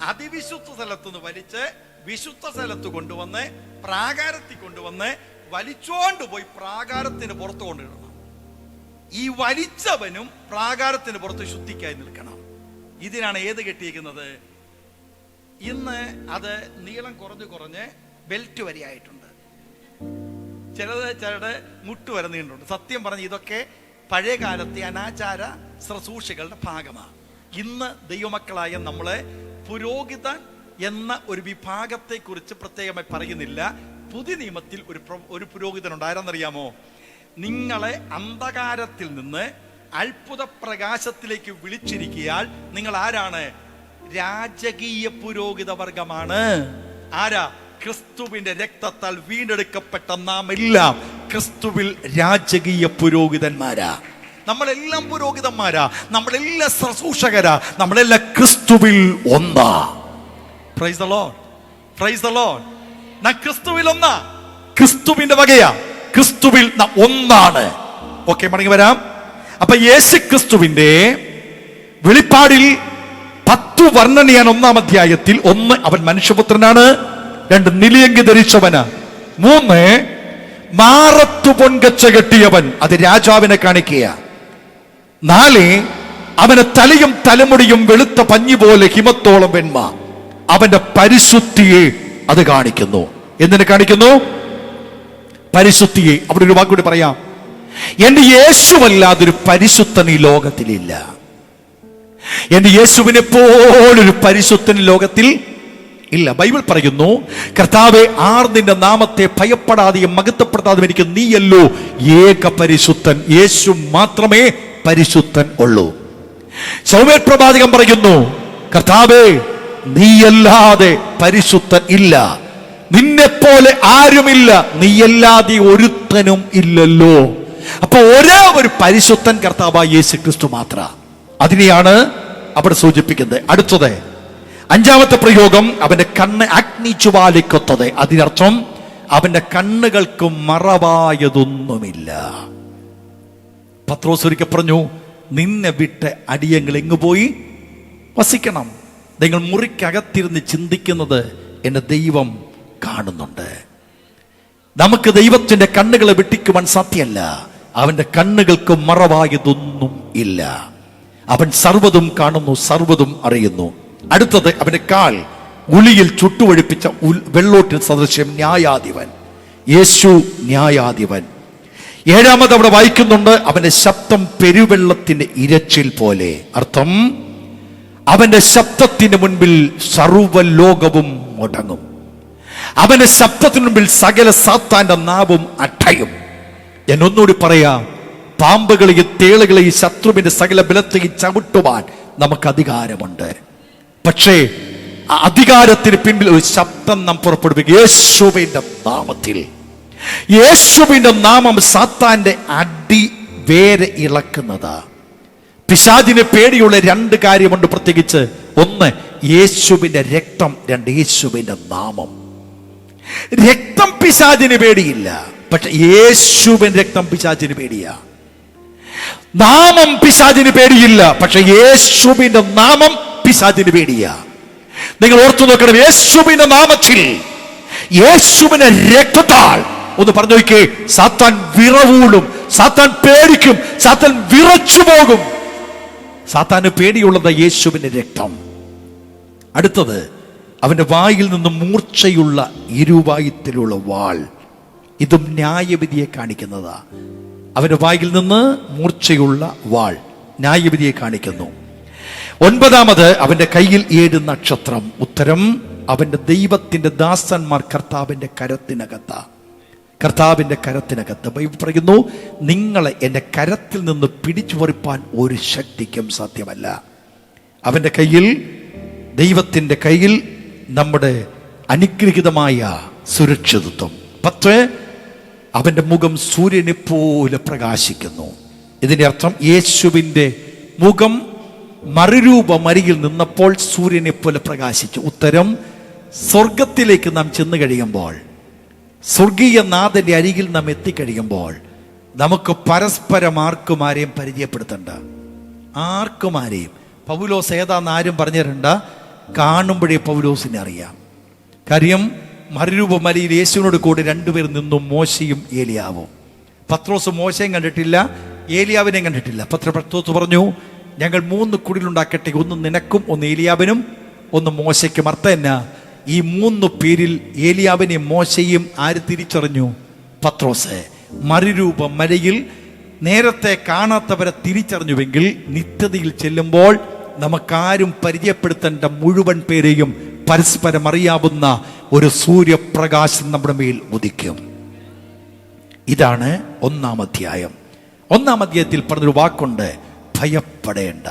അതിവിശുദ്ധ സ്ഥലത്തുനിന്ന് വലിച്ച് വിശുദ്ധ സ്ഥലത്ത് കൊണ്ടുവന്ന് പ്രാകാരത്തിൽ കൊണ്ടുവന്ന് വലിച്ചോണ്ട് പോയി പ്രാകാരത്തിന് പുറത്ത് കൊണ്ടിടണം. ഈ വലിച്ചവനും പ്രാകാരത്തിന് പുറത്ത് ശുദ്ധിക്കായി നിൽക്കണം. ഇതിനാണ് ഏത് കെട്ടിയിരിക്കുന്നത്? ഇന്ന് അത് നീളം കുറഞ്ഞ് ബെൽറ്റ് വരെയായിട്ടുണ്ട്. ചിലരുടെ മുട്ട് വരെ നീണ്ടുണ്ട്. സത്യം പറഞ്ഞ് ഇതൊക്കെ പഴയ കാലത്തെ അനാചാര ശുശ്രൂഷകളുടെ ഭാഗമാണ്. ഇന്ന് ദൈവമക്കളായ നമ്മളെ പുരോഹിതൻ എന്ന ഒരു വിഭാഗത്തെ കുറിച്ച് പ്രത്യേകമായി പറയുന്നില്ല. പുതിയ നിയമത്തിൽ ഒരു പുരോഹിതൻ ഉണ്ടായിരുന്നറിയാമോ? നിങ്ങളെ അന്ധകാരത്തിൽ നിന്ന് അത്ഭുത പ്രകാശത്തിലേക്ക് വിളിച്ചിരിക്കയാൽ നിങ്ങൾ ആരാണ്? രാജകീയ പുരോഹിത വർഗമാണ്. ആരാ? ക്രിസ്തുവിന്റെ രക്തത്താൽ വീണ്ടെടുക്കപ്പെട്ട നാം എല്ലാം ക്രിസ്തുവിൽ രാജകീയ പുരോഹിതന്മാരാ. നമ്മളെല്ലാം പുരോഹിതന്മാരാ. നമ്മളെല്ലാം ശുശ്രൂഷകരാ. നമ്മളെല്ലാം ക്രിസ്തുവിൽ ഒന്നാ. Praise the Lord, praise the Lord. നാം ക്രിസ്തുവിൽ ഒന്നാ. ക്രിസ്തുവിന്റെ വകയാ. ക്രിസ്തുവിൽ നാം ഒന്നാണ്. ഓക്കെ, മടങ്ങി വരാം. അപ്പൊ യേശു ക്രിസ്തുവിന്റെ വെളിപ്പാടിൽ 10 വർണ്ണനയാണ് 1-ാം അധ്യായത്തിൽ. 1, അവൻ മനുഷ്യപുത്രനാണ്. 2, നിലയങ്കി ധരിച്ചവന്. 3, മാറത്തു പൊൻകച്ച കെട്ടിയവൻ, അത് രാജാവിനെ കാണിക്കുക. 4, അവന് തലയും തലമുടിയും വെളുത്ത പഞ്ഞി പോലെ ഹിമത്തോളം വെണ്മ. അവന്റെ പരിശുദ്ധിയെ അത് കാണിക്കുന്നു. എന്തിനെ കാണിക്കുന്നു? പരിശുദ്ധിയെ. അവിടെ ഒരു വാക്കുകൂടി പറയാം. എന്റെ യേശുവല്ലാതൊരു പരിശുദ്ധൻ ഈ ലോകത്തിലില്ല. എന്റെ യേശുവിനെ പോലൊരു പരിശുദ്ധൻ ലോകത്തിൽ ഇല്ല. ബൈബിൾ പറയുന്നു, കർത്താവേ, ആർ നിന്റെ നാമത്തെ ഭയപ്പെടാതെയും മഹത്വപ്പെടുത്താതെയും എനിക്ക് നീയല്ലോ ഏക പരിശുദ്ധൻ. യേശു മാത്രമേ പരിശുദ്ധൻ ഉള്ളൂ. ശൗമേൽ പ്രവാചകൻ പറയുന്നു, കർത്താവേ, നീയല്ലാതെ പരിശുദ്ധൻ ഇല്ല. നിന്നെപ്പോലെ ആരുമില്ല. നീയല്ലാതെ ഒരുത്തനും ഇല്ലല്ലോ. അപ്പൊ ഒരേ ഒരു പരിശുദ്ധൻ കർത്താവായ യേശു ക്രിസ്തു മാത്ര. അതിനെയാണ് അവിടെ സൂചിപ്പിക്കുന്നത്. അടുത്തത് 5-ാമത്തെ പ്രയോഗം, അവന്റെ കണ്ണ് അഗ്നിജ്വാലയ്ക്കൊത്തത്. അതിനർത്ഥം അവന്റെ കണ്ണുകൾക്ക് മറവായതൊന്നുമില്ല. പത്രോസ് ഒരിക്കൽ പറഞ്ഞു, നിന്നെ വിട്ട് അടിയങ്ങൾ എങ്ങു പോയി വസിക്കണം? നിങ്ങൾ മുറിക്കകത്തിരുന്ന് ചിന്തിക്കുന്നത് എൻ്റെ ദൈവം കാണുന്നുണ്ട്. നമുക്ക് ദൈവത്തിൻ്റെ കണ്ണുകളെ വെട്ടിക്കുവാൻ സാധ്യമല്ല. അവൻ്റെ കണ്ണുകൾക്ക് മറവായതൊന്നും ഇല്ല. അവൻ സർവ്വതും കാണുന്നു, സർവ്വതും അറിയുന്നു. അടുത്തത്, അവൻ്റെ കാൽ ഉളിയിൽ ചുട്ടുവഴിപ്പിച്ച വെള്ളോട്ടിന് സദൃശ്യം ന്യായാധിപൻ. യേശു ന്യായാധിപൻ. ഏഴാമത് അവിടെ വായിക്കുന്നുണ്ട്, അവന്റെ ശബ്ദം പെരുവെള്ളത്തിന്റെ ഇരച്ചിൽ പോലെ. അർത്ഥം, അവന്റെ ശബ്ദത്തിന് മുൻപിൽ സർവ്വലോകവും മുടങ്ങും. അവന്റെ ശബ്ദത്തിന് മുൻപിൽ സകല സാത്താന്റെ നാവും അടയും. ഞാൻ ഒന്നുകൂടി പറയാം, പാമ്പുകളെയും തേളുകളെയും ശത്രുവിന്റെ സകല ബലത്തെയും ചവിട്ടുവാൻ നമുക്ക് അധികാരമുണ്ട്. പക്ഷേ ആ അധികാരത്തിന് പിൻപിൽ ഒരു ശബ്ദം നാം പുറപ്പെടുവിക്കുക, യേശുവിന്റെ നാമത്തിൽ. യേശുവിന്റെ നാമം സാത്താന്റെ അടി വേരെ ഇളക്കുന്നതാ. പിശാചിന് പേടിയുള്ള രണ്ട് കാര്യമുണ്ട് പ്രത്യേകിച്ച്. ഒന്ന്, യേശുവിന്റെ രക്തം. രണ്ട്, യേശുവിന്റെ നാമം. രക്തം പിശാചിന് പേടിയില്ല, പക്ഷെ യേശുവിന്റെ രക്തം പിശാചിന് പേടിയാ. നാമം പിശാചിന് പേടിയില്ല, പക്ഷെ യേശുവിന്റെ നാമം പിശാചിന് പേടിയാ. നിങ്ങൾ ഓർത്തു നോക്കണം, യേശുവിന്റെ നാമത്തിൽ, യേശുവിന്റെ രക്തത്താൽ ഒന്ന് പറഞ്ഞു നോക്കിയേ, സാത്താൻ വിറവൂളും, സാത്താൻ പേടിക്കും, സാത്താൻ വിറച്ചു പോകും. സാത്താന് പേടിയുള്ളത് യേശുവിന്റെ രക്തം. അടുത്തത്, അവന്റെ വായിൽ നിന്ന് മൂർച്ചയുള്ള ഇരുവായുത്തിലുള്ള വാൾ. ഇതും ന്യായവിധിയെ കാണിക്കുന്നതാ. അവന്റെ വായിൽ നിന്ന് മൂർച്ചയുള്ള വാൾ ന്യായവിധിയെ കാണിക്കുന്നു. ഒൻപതാമത്, അവന്റെ കയ്യിൽ 7 നക്ഷത്രം. ഉത്തരം, അവന്റെ ദൈവത്തിന്റെ ദാസന്മാർ കർത്താവിന്റെ കരത്തിനകത്ത. കർത്താവിന്റെ കരത്തിനകത്ത്. ബൈബിൾ പറയുന്നു, നിങ്ങളെ എൻ്റെ കരത്തിൽ നിന്ന് പിടിച്ചു പറിപ്പാൻ ഒരു ശക്തിക്കും സാധ്യമല്ല. അവന്റെ കയ്യിൽ, ദൈവത്തിന്റെ കയ്യിൽ നമ്മുടെ അനുഗ്രഹീതമായ സുരക്ഷിതത്വം. 10, അവന്റെ മുഖം സൂര്യനെ പോലെ പ്രകാശിക്കുന്നു. ഇതിന്റെ അർത്ഥം, യേശുവിന്റെ മുഖം മറുരൂപമരികിൽ നിന്നപ്പോൾ സൂര്യനെ പോലെ പ്രകാശിച്ചു. ഉത്തരം, സ്വർഗത്തിലേക്ക് നാം ചെന്ന് കഴിയുമ്പോൾ, സ്വർഗീയ നാഥന്റെ അരികിൽ നാം എത്തിക്കഴിയുമ്പോൾ, നമുക്ക് പരസ്പരം ആർക്കുമാരെയും പരിചയപ്പെടുത്തണ്ട. ആർക്കുമാരെയും. പൗലോസ് ഏതാന്ന് ആരും പറഞ്ഞിരണ്ട, കാണുമ്പോഴേ പൗലോസിനെ അറിയാം. കാര്യം, മറുരൂപമലയിൽ യേശുവിനോട് കൂടി 2 പേർ നിന്നു, മോശയും ഏലിയാവും. പത്രോസ് മോശയും കണ്ടിട്ടില്ല, ഏലിയാവിനെയും കണ്ടിട്ടില്ല. പത്രോസ് പറഞ്ഞു, ഞങ്ങൾ 3 കുടിലുണ്ടാക്കട്ടെ, ഒന്ന് നിനക്കും, ഒന്ന് ഏലിയാവിനും, ഒന്ന് മോശയ്ക്കും. അർത്ഥം എന്നാ? ഈ 3 പേരിൽ ഏലിയാവിനെയും മോശയും ആര് തിരിച്ചറിഞ്ഞു? പത്രോസ്. മറുരൂപം മലയിൽ നേരത്തെ കാണാത്തവരെ തിരിച്ചറിഞ്ഞുവെങ്കിൽ, നിത്യതയിൽ ചെല്ലുമ്പോൾ നമുക്കാരും പരിചയപ്പെടുത്തേണ്ട മുഴുവൻ പേരെയും പരസ്പരം അറിയാവുന്ന ഒരു സൂര്യപ്രകാശം നമ്മുടെ മേൽ ഉദിക്കും. ഇതാണ് 1-ാം അധ്യായം. 1-ാം അധ്യായത്തിൽ പറഞ്ഞൊരു വാക്കുണ്ട്, ഭയപ്പെടേണ്ട.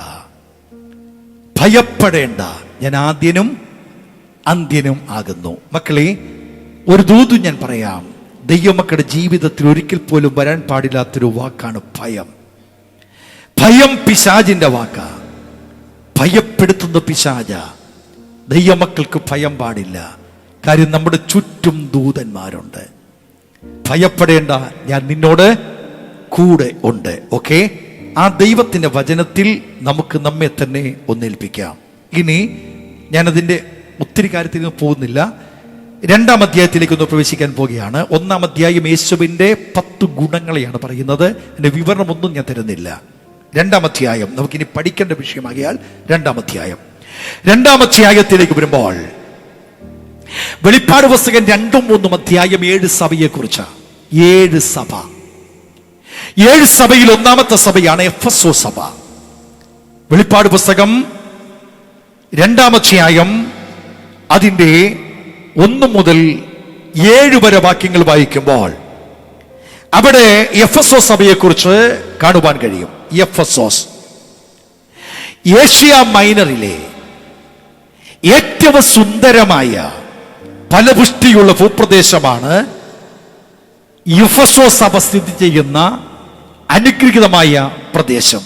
ഭയപ്പെടേണ്ട, ഞാൻ ആദ്യനും അന്ത്യനും ആകുന്നു. മക്കളെ, ഒരു ദൂത് ഞാൻ പറയാം. ദൈവമക്കളുടെ ജീവിതത്തിൽ ഒരിക്കൽ പോലും വരാൻ പാടില്ലാത്തൊരു വാക്കാണ് ഭയം. ഭയം പിശാചിന്റെ വാക്കാ. ഭയപ്പെടുത്തുന്ന പിശാച. ദൈവമക്കൾക്ക് ഭയം പാടില്ല. കാര്യം, നമ്മുടെ ചുറ്റും ദൂതന്മാരുണ്ട്. ഭയപ്പെടേണ്ട, ഞാൻ നിന്നോട് കൂടെ ഉണ്ട്. ഓക്കെ, ആ ദൈവത്തിന്റെ വചനത്തിൽ നമുക്ക് നമ്മെ തന്നെ ഒന്നേൽപ്പിക്കാം. ഇനി ഞാനതിൻ്റെ ഒത്തിരി കാര്യത്തിൽ പോകുന്നില്ല. 2-ാം അധ്യായത്തിലേക്ക് ഒന്ന് പ്രവേശിക്കാൻ പോവുകയാണ്. 1-ാം അധ്യായം യേശുവിൻ്റെ 10 ഗുണങ്ങളെയാണ് പറയുന്നത്. എൻ്റെ വിവരണമൊന്നും ഞാൻ തരുന്നില്ല. 2-ാം അധ്യായം നമുക്കിനി പഠിക്കേണ്ട വിഷയമാകിയാൽ 2-ാം അധ്യായം. 2-ാം അധ്യായത്തിലേക്ക് വരുമ്പോൾ, വെളിപ്പാട് പുസ്തകം 2ഉം 3ഉം അധ്യായം 7 സഭയെക്കുറിച്ച്. 7 സഭ. 7 സഭയിൽ 1-ാമത്തെ സഭയാണ് എഫെസോ സഭ. വെളിപ്പാട് പുസ്തകം 2-ാം അധ്യായം അതിൻ്റെ 1 മുതൽ 7 വരെ വാക്യങ്ങൾ വായിക്കുമ്പോൾ, അവിടെ എഫെസോ സഭയെക്കുറിച്ച് കാണുവാൻ കഴിയും. എഫെസോസ് ഏഷ്യ മൈനറിലെ ഏറ്റവും സുന്ദരമായ ഫലപുഷ്ടിയുള്ള ഭൂപ്രദേശമാണ് എഫെസോ സഭ സ്ഥിതി ചെയ്യുന്ന അനുഗ്രഹീതമായ പ്രദേശം.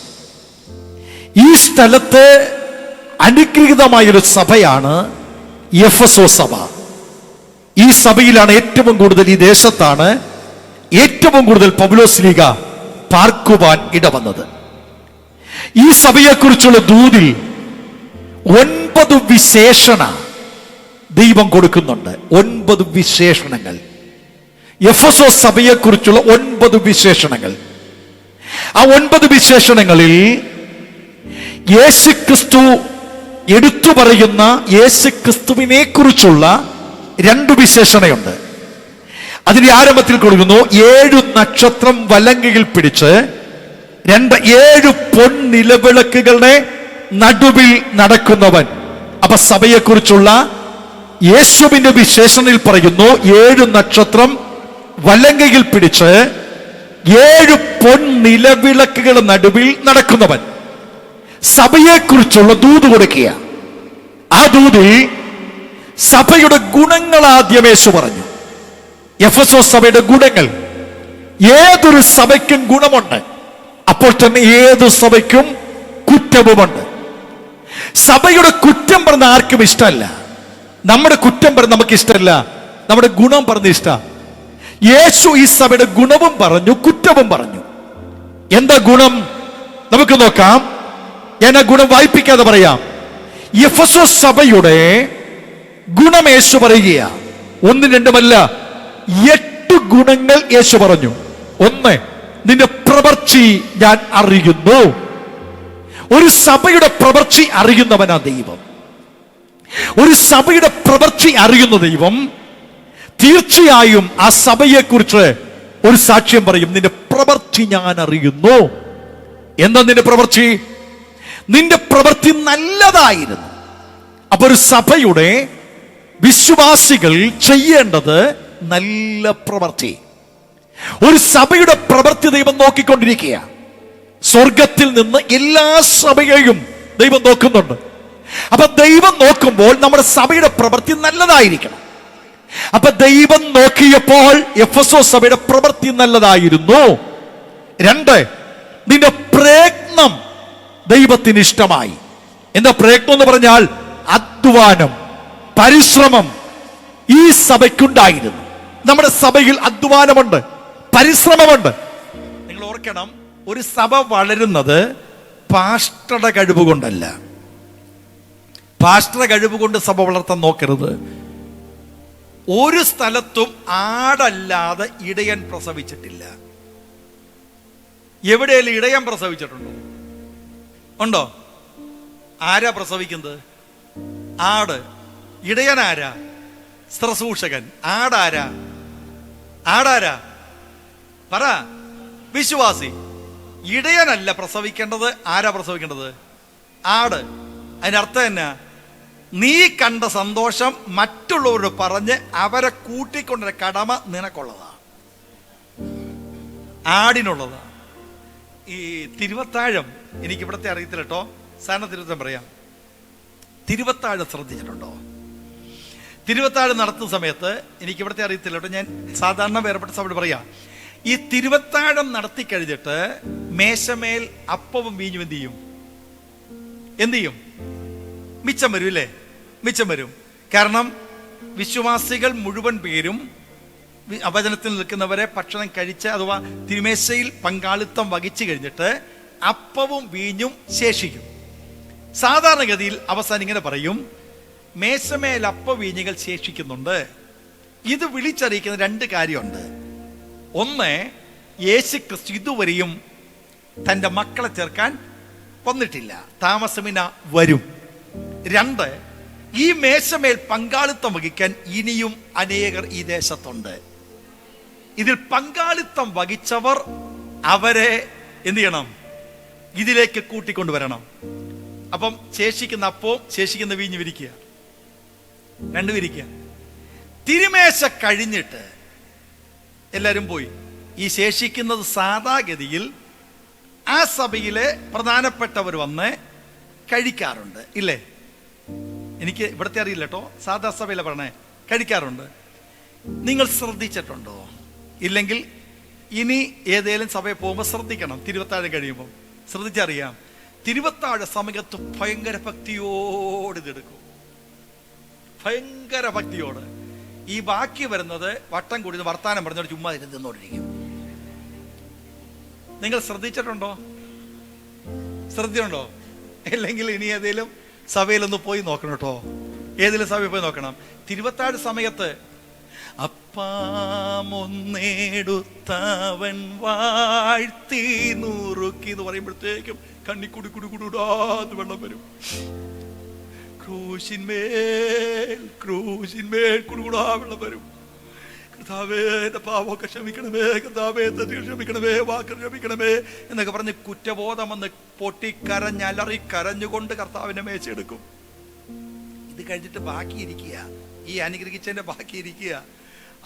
ഈ സ്ഥലത്ത് അനുഗ്രഹീതമായൊരു സഭയാണ് എഫെസോ സഭ. ഈ സഭയിലാണ് ഏറ്റവും കൂടുതൽ, ഈ ദേശത്താണ് ഏറ്റവും കൂടുതൽ പൗലോസ്ലീഹ പാർക്കുവാൻ ഇടവന്നത്. ഈ സഭയെക്കുറിച്ചുള്ള ദൂതിൽ 9 9 വിശേഷണ ദൈവം കൊടുക്കുന്നുണ്ട്. 9 വിശേഷണങ്ങൾ. എഫെസോസ് സഭയെക്കുറിച്ചുള്ള 9 വിശേഷണങ്ങൾ. ആ 9 വിശേഷണങ്ങളിൽ യേശുക്രിസ്തു എടുത്തു പറയുന്ന യേശുക്രിസ്തുവിനെ കുറിച്ചുള്ള 2 വിശേഷണയുണ്ട്. അതിന്റെ ആരംഭത്തിൽ കൊടുക്കുന്നു, 7 നക്ഷത്രം വലങ്കയിൽ പിടിച്ച് 7 പൊൻനിലവിളക്കുകളുടെ നടുവിൽ നടക്കുന്നവൻ. അപ്പൊ സഭയെക്കുറിച്ചുള്ള യേശുവിന്റെ വിശേഷണയിൽ പറയുന്നു, 7 നക്ഷത്രം വലങ്കയിൽ പിടിച്ച് 7 പൊൻനിലവിളക്കുകളുടെ നടുവിൽ നടക്കുന്നവൻ. സഭയെക്കുറിച്ചുള്ള ദൂത് കൊടുക്കുക. ആ ദൂതിൽ സഭയുടെ ഗുണങ്ങൾ ആദ്യം യേശു പറഞ്ഞു. എഫെസോസ് സഭയുടെ ഗുണങ്ങൾ. ഏതൊരു സഭയ്ക്കും ഗുണമുണ്ട്, അപ്പോൾ തന്നെ ഏതു സഭയ്ക്കും കുറ്റവുമുണ്ട്. സഭയുടെ കുറ്റം പറഞ്ഞ ആർക്കും ഇഷ്ടമല്ല. നമ്മുടെ കുറ്റം പറഞ്ഞ നമുക്ക് ഇഷ്ടമല്ല, നമ്മുടെ ഗുണം പറഞ്ഞ ഇഷ്ടം. യേശു ഈ സഭയുടെ ഗുണവും പറഞ്ഞു, കുറ്റവും പറഞ്ഞു. എന്താ ഗുണം? നമുക്ക് നോക്കാം. ഞാൻ ആ ഗുണം വായിപ്പിക്കാതെ പറയാം. എഫെസോസ് സഭയുടെ ഗുണം യേശു പറയുക. 1, 2 8 ഗുണങ്ങൾ യേശു പറഞ്ഞു. 1, നിന്റെ പ്രവൃത്തി ഞാൻ അറിയുന്നു. ഒരു സഭയുടെ പ്രവൃത്തി അറിയുന്നവനാ ദൈവം. ഒരു സഭയുടെ പ്രവൃത്തി അറിയുന്ന ദൈവം തീർച്ചയായും ആ സഭയെക്കുറിച്ച് ഒരു സാക്ഷ്യം പറയും. നിന്റെ പ്രവൃത്തി ഞാൻ അറിയുന്നു. എന്താ നിന്റെ പ്രവൃത്തി? നിന്റെ പ്രവൃത്തി നല്ലതായിരുന്നു. അപ്പൊ ഒരു സഭയുടെ വിശ്വാസികൾ ചെയ്യേണ്ടത് നല്ല പ്രവൃത്തി. ഒരു സഭയുടെ പ്രവൃത്തി ദൈവം നോക്കിക്കൊണ്ടിരിക്കുക. സ്വർഗത്തിൽ നിന്ന് എല്ലാ സഭയെയും ദൈവം നോക്കുന്നുണ്ട്. അപ്പൊ ദൈവം നോക്കുമ്പോൾ നമ്മുടെ സഭയുടെ പ്രവൃത്തി നല്ലതായിരിക്കണം. അപ്പൊ ദൈവം നോക്കിയപ്പോൾ എഫെസോസ് സഭയുടെ പ്രവൃത്തി നല്ലതായിരുന്നു. 2, നിന്റെ പ്രയത്നം ദൈവത്തിന് ഇഷ്ടമായി. എന്താ പ്രയത്നം എന്ന് പറഞ്ഞാൽ? അധ്വാനം, പരിശ്രമം ഈ സഭയ്ക്കുണ്ടായിരുന്നു. നമ്മുടെ സഭയിൽ അധ്വാനമുണ്ട്, പരിശ്രമമുണ്ട്. നിങ്ങൾ ഓർക്കണം, ഒരു സഭ വളരുന്നത് പാസ്റ്ററുടെ കഴിവ് കൊണ്ടല്ല. പാസ്റ്ററുടെ കഴിവ് കൊണ്ട് സഭ വളർത്താൻ നോക്കരുത്. ഒരു സ്ഥലത്തും ആടല്ലാതെ ഇടയൻ പ്രസവിച്ചിട്ടില്ല. എവിടെയെങ്കിലും ഇടയൻ പ്രസവിച്ചിട്ടുണ്ടോ? ഉണ്ടോ? ആരാ പ്രസവിക്കുന്നത്? ആട്. ഇടയനാരാ? ശുശ്രൂഷകൻ. ആടാരാ? ആടാരാ? പറ. വിശ്വാസി. ഇടയനല്ല പ്രസവിക്കേണ്ടത്. ആരാ പ്രസവിക്കേണ്ടത്? ആട്. അതിനർത്ഥം എന്നാ? നീ കണ്ട സന്തോഷം മറ്റുള്ളവരോട് പറഞ്ഞ് അവരെ കൂട്ടിക്കൊണ്ട കടമ നിനക്കുള്ളതാ, ആടിനുള്ളതാ. ഈ തിരുവത്താഴം എനിക്ക് ഇവിടത്തെ അറിയത്തില്ല കേട്ടോ, സാധാരണ തിരുവത്താഴം പറയാം. തിരുവത്താഴം ശ്രദ്ധിച്ചിട്ടുണ്ടോ? തിരുവത്താഴം നടത്തുന്ന സമയത്ത് എനിക്ക് ഇവിടത്തെ അറിയത്തില്ല കേട്ടോ, ഞാൻ സാധാരണ വേർപെട്ട സഭയോട് പറയാം. ഈ തിരുവത്താഴം നടത്തി കഴിഞ്ഞിട്ട് മേശമേൽ അപ്പവും വീഞ്ഞും എന്ത് ചെയ്യും? എന്ത് ചെയ്യും? മിച്ചം വരും ഇല്ലേ? മിച്ചം വരും. കാരണം വിശ്വാസികൾ മുഴുവൻ പേരും വചനത്തിൽ നിൽക്കുന്നവരെ ഭക്ഷണം കഴിച്ച് അഥവാ തിരുമേശയിൽ പങ്കാളിത്തം വഹിച്ചു കഴിഞ്ഞിട്ട് അപ്പവും വീഞ്ഞും ശേഷിക്കും. സാധാരണഗതിയിൽ അവസാനം ഇങ്ങനെ പറയും, മേശമേൽ അപ്പ വീഞ്ഞുകൾ ശേഷിക്കുന്നുണ്ട്. ഇത് വിളിച്ചറിയിക്കുന്ന 2 കാര്യമുണ്ട്. 1, യേശുക്രിസ്തു ഇതുവരെയും തൻ്റെ മക്കളെ ചേർക്കാൻ വന്നിട്ടില്ല, താമസമിന വരും. 2, ഈ മേശമേൽ പങ്കാളിത്തം വഹിക്കാൻ ഇനിയും അനേകർ ഈ ദേശത്തുണ്ട്. ഇതിൽ പങ്കാളിത്തം വഹിച്ചവർ അവരെ എന്ത് ചെയ്യണം? ഇതിലേക്ക് കൂട്ടിക്കൊണ്ടുവരണം. അപ്പം ശേഷിക്കുന്ന അപ്പവും ശേഷിക്കുന്ന വീഞ്ഞ് വിരിക്കുക, 2 വിരിക്കുക. തിരുമേശ കഴിഞ്ഞിട്ട് എല്ലാവരും പോയി. ഈ ശേഷിക്കുന്നത് സാധാഗതിയിൽ ആ സഭയിലെ പ്രധാനപ്പെട്ടവർ വന്ന് കഴിക്കാറുണ്ട് ഇല്ലേ? എനിക്ക് ഇവിടത്തെ അറിയില്ല കേട്ടോ, സാധാ സഭയിലെ പറഞ്ഞേ കഴിക്കാറുണ്ട്. നിങ്ങൾ ശ്രദ്ധിച്ചിട്ടുണ്ടോ? ഇല്ലെങ്കിൽ ഇനി ഏതേലും സഭയിൽ പോകുമ്പോൾ ശ്രദ്ധിക്കണം. തിരുവത്താഴം കഴിയുമ്പോൾ ശ്രദ്ധിച്ചറിയാം, തിരുവത്താഴ സമയത്ത് ഭയങ്കര ഭക്തിയോട് ഇതെടുക്കും, ഭയങ്കര ഭക്തിയോട്. ഈ ബാക്കി വരുന്നത് വട്ടം കൂടി വർത്താനം പറഞ്ഞോട് ചുമ്മാ ഇരുന്നോണ്ടിരിക്കും. നിങ്ങൾ ശ്രദ്ധിച്ചിട്ടുണ്ടോ? ശ്രദ്ധിച്ചിട്ടുണ്ടോ? അല്ലെങ്കിൽ ഇനി ഏതെങ്കിലും സഭയിലൊന്ന് പോയി നോക്കണം കേട്ടോ. ഏതെങ്കിലും സഭയിൽ പോയി നോക്കണം. തിരുവത്താഴ് സമയത്ത് അപ്പാമൊന്നെടുത്തവൻ വാഴ്ത്തി നുറുക്കി എന്ന് പറയുമ്പോഴത്തേക്കും കണ്ണിക്കുടി കുടുകുടാന്ന് വെള്ളം വരും. ക്രൂശിന്മേൽ കുടുകുടാ വെള്ളം വരും. കർത്താവേ എന്റെ പാവമൊക്കെ ക്ഷമിക്കണമേ, കർത്താവേ തെറ്റുകൾ ക്ഷമിക്കണമേ, വാക്കുകൾ ക്ഷമിക്കണമേ എന്നൊക്കെ പറഞ്ഞ് കുറ്റബോധം വന്ന് പൊട്ടിക്കരഞ്ഞലറി കരഞ്ഞുകൊണ്ട് കർത്താവിനെ മേച്ചെടുക്കും. ഇത് കഴിഞ്ഞിട്ട് ബാക്കിയിരിക്കുക, ഈ അനുഗ്രഹിച്ചതിന്റെ ബാക്കിയിരിക്കുക.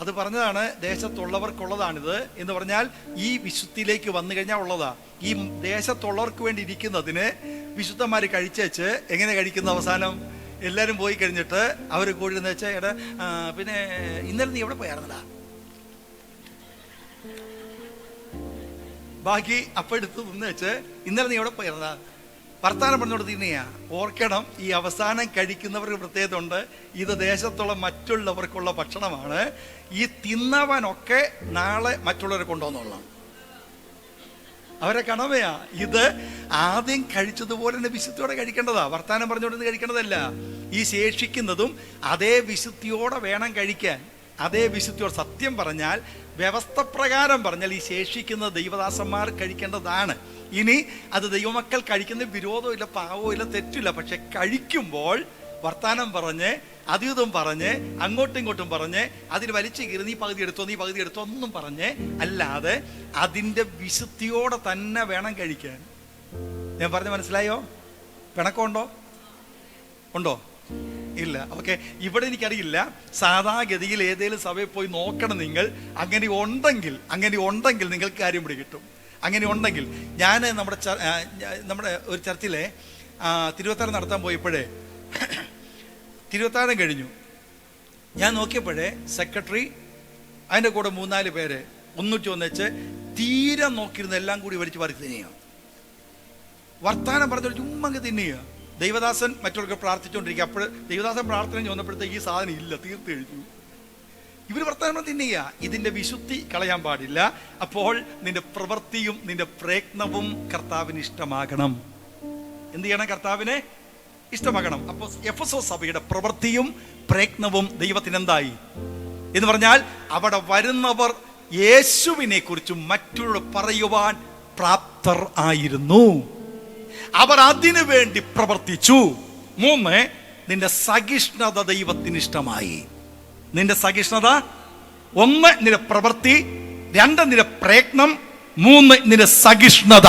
അത് പറഞ്ഞതാണ്, ദേശത്തുള്ളവർക്കുള്ളതാണിത് എന്ന് പറഞ്ഞാൽ ഈ വിശുദ്ധിയിലേക്ക് വന്നു കഴിഞ്ഞാൽ ഉള്ളതാ. ഈ ദേശത്തുള്ളവർക്ക് വേണ്ടി ഇരിക്കുന്നതിന് വിശുദ്ധന്മാർ കഴിച്ചേച്ച് എങ്ങനെ കഴിക്കുന്ന അവസാനം എല്ലാവരും പോയി കഴിഞ്ഞിട്ട് അവർ കൂടിയെന്ന് വെച്ചാൽ എടാ പിന്നെ ഇന്നലെ നീ എവിടെ പോയായിരുന്നടാ, ബാക്കി അപ്പം എടുത്ത് നിന്ന് വെച്ച് ഇന്നലെ നീ എവിടെ പോയിരുന്നടാ, വർത്താനം പറഞ്ഞോട് തിന്നെയാ. ഓർക്കണം, ഈ അവസാനം കഴിക്കുന്നവർക്ക് പ്രത്യേകത ഉണ്ട്. ഇത് ദേശത്തുള്ള മറ്റുള്ളവർക്കുള്ള ഭക്ഷണമാണ്. ഈ തിന്നവനൊക്കെ നാളെ മറ്റുള്ളവരെ കൊണ്ടുവന്നോളാം, അവരെ കടമയാ. ഇത് ആദ്യം കഴിച്ചതുപോലെ തന്നെ വിശുദ്ധിയോടെ കഴിക്കേണ്ടതാ, വർത്താനം പറഞ്ഞുകൊണ്ടിരുന്ന് കഴിക്കേണ്ടതല്ല. ഈ ശേഷിക്കുന്നതും അതേ വിശുദ്ധിയോടെ വേണം കഴിക്കാൻ, അതേ വിശുദ്ധിയോടെ. സത്യം പറഞ്ഞാൽ വ്യവസ്ഥ പ്രകാരം പറഞ്ഞാൽ ഈ ശേഷിക്കുന്ന ദൈവദാസന്മാർ കഴിക്കേണ്ടതാണ്. ഇനി അത് ദൈവമക്കൾ കഴിക്കുന്ന വിരോധമില്ല, പാവമില്ല, തെറ്റില്ല. പക്ഷെ കഴിക്കുമ്പോൾ വർത്താനം പറഞ്ഞ് അതും പറഞ്ഞ് അങ്ങോട്ടും ഇങ്ങോട്ടും പറഞ്ഞ് അതിന് വലിച്ചു കീറി നീ പകുതി എടുത്തോ ഒന്നും പറഞ്ഞ് അല്ലാതെ അതിൻ്റെ വിശുദ്ധിയോടെ തന്നെ വേണം കഴിക്കാൻ. ഞാൻ പറഞ്ഞ മനസ്സിലായോ? പിണക്കമുണ്ടോ? ഉണ്ടോ? ഇല്ല. ഓക്കെ, ഇവിടെ എനിക്കറിയില്ല. സാധാഗതിയിൽ ഏതെങ്കിലും സഭയിൽ പോയി നോക്കണം നിങ്ങൾ. അങ്ങനെ ഉണ്ടെങ്കിൽ നിങ്ങൾക്ക് കാര്യം പിടി കിട്ടും. അങ്ങനെ ഉണ്ടെങ്കിൽ ഞാൻ നമ്മുടെ ഒരു ചർച്ചിലെ തിരുവത്താഴം നടത്താൻ പോയപ്പോഴേ, തിരുവത്താഴം കഴിഞ്ഞു. ഞാൻ നോക്കിയപ്പോഴേ സെക്രട്ടറി അതിൻ്റെ കൂടെ 3-4 പേര് ഒന്നിച്ച് വന്നേച്ച് തീരെ നോക്കിയിരുന്ന എല്ലാം കൂടി വലിച്ചു പറിച്ച് തിന്നുക. വർത്താനം പറഞ്ഞ ചുമ്മാ തിന്നുക. ദൈവദാസൻ മറ്റുള്ളവർക്ക് പ്രാർത്ഥിച്ചുകൊണ്ടിരിക്കുക. അപ്പോൾ ദൈവദാസൻ പ്രാർത്ഥന വന്നപ്പോഴത്തേക്ക് ഈ സാധനം ഇല്ല, തീർത്ത് കഴിഞ്ഞു. ഇവർ വർത്തമാനം തിന്നുക. ഇതിന്റെ വിശുദ്ധി കളയാൻ പാടില്ല. അപ്പോൾ നിന്റെ പ്രവൃത്തിയും നിന്റെ പ്രയത്നവും കർത്താവിന് ഇഷ്ടമാകണം. എന്ത് ചെയ്യണം? കർത്താവിനെ ഇഷ്ടമാകണം. അപ്പോൾ എഫെസോസ് സഭയുടെ പ്രവൃത്തിയും പ്രയത്നവും ദൈവത്തിന് എന്തായി എന്ന് പറഞ്ഞാൽ അവിടെ വരുന്നവർ യേശുവിനെ കുറിച്ച് മറ്റുള്ളവർ പറയുവാൻ പ്രാപ്തർ ആയിരുന്നു. അവർ അതിനു വേണ്ടി പ്രവർത്തിച്ചു. 3, നിന്റെ സഹിഷ്ണുത ദൈവത്തിന് ഇഷ്ടമായി. നിന്റെ സഹിഷ്ണുത 1 നിന്റെ പ്രവൃത്തി, 2 നിന്റെ പ്രയത്നം, 3 നിന്റെ സഹിഷ്ണുത.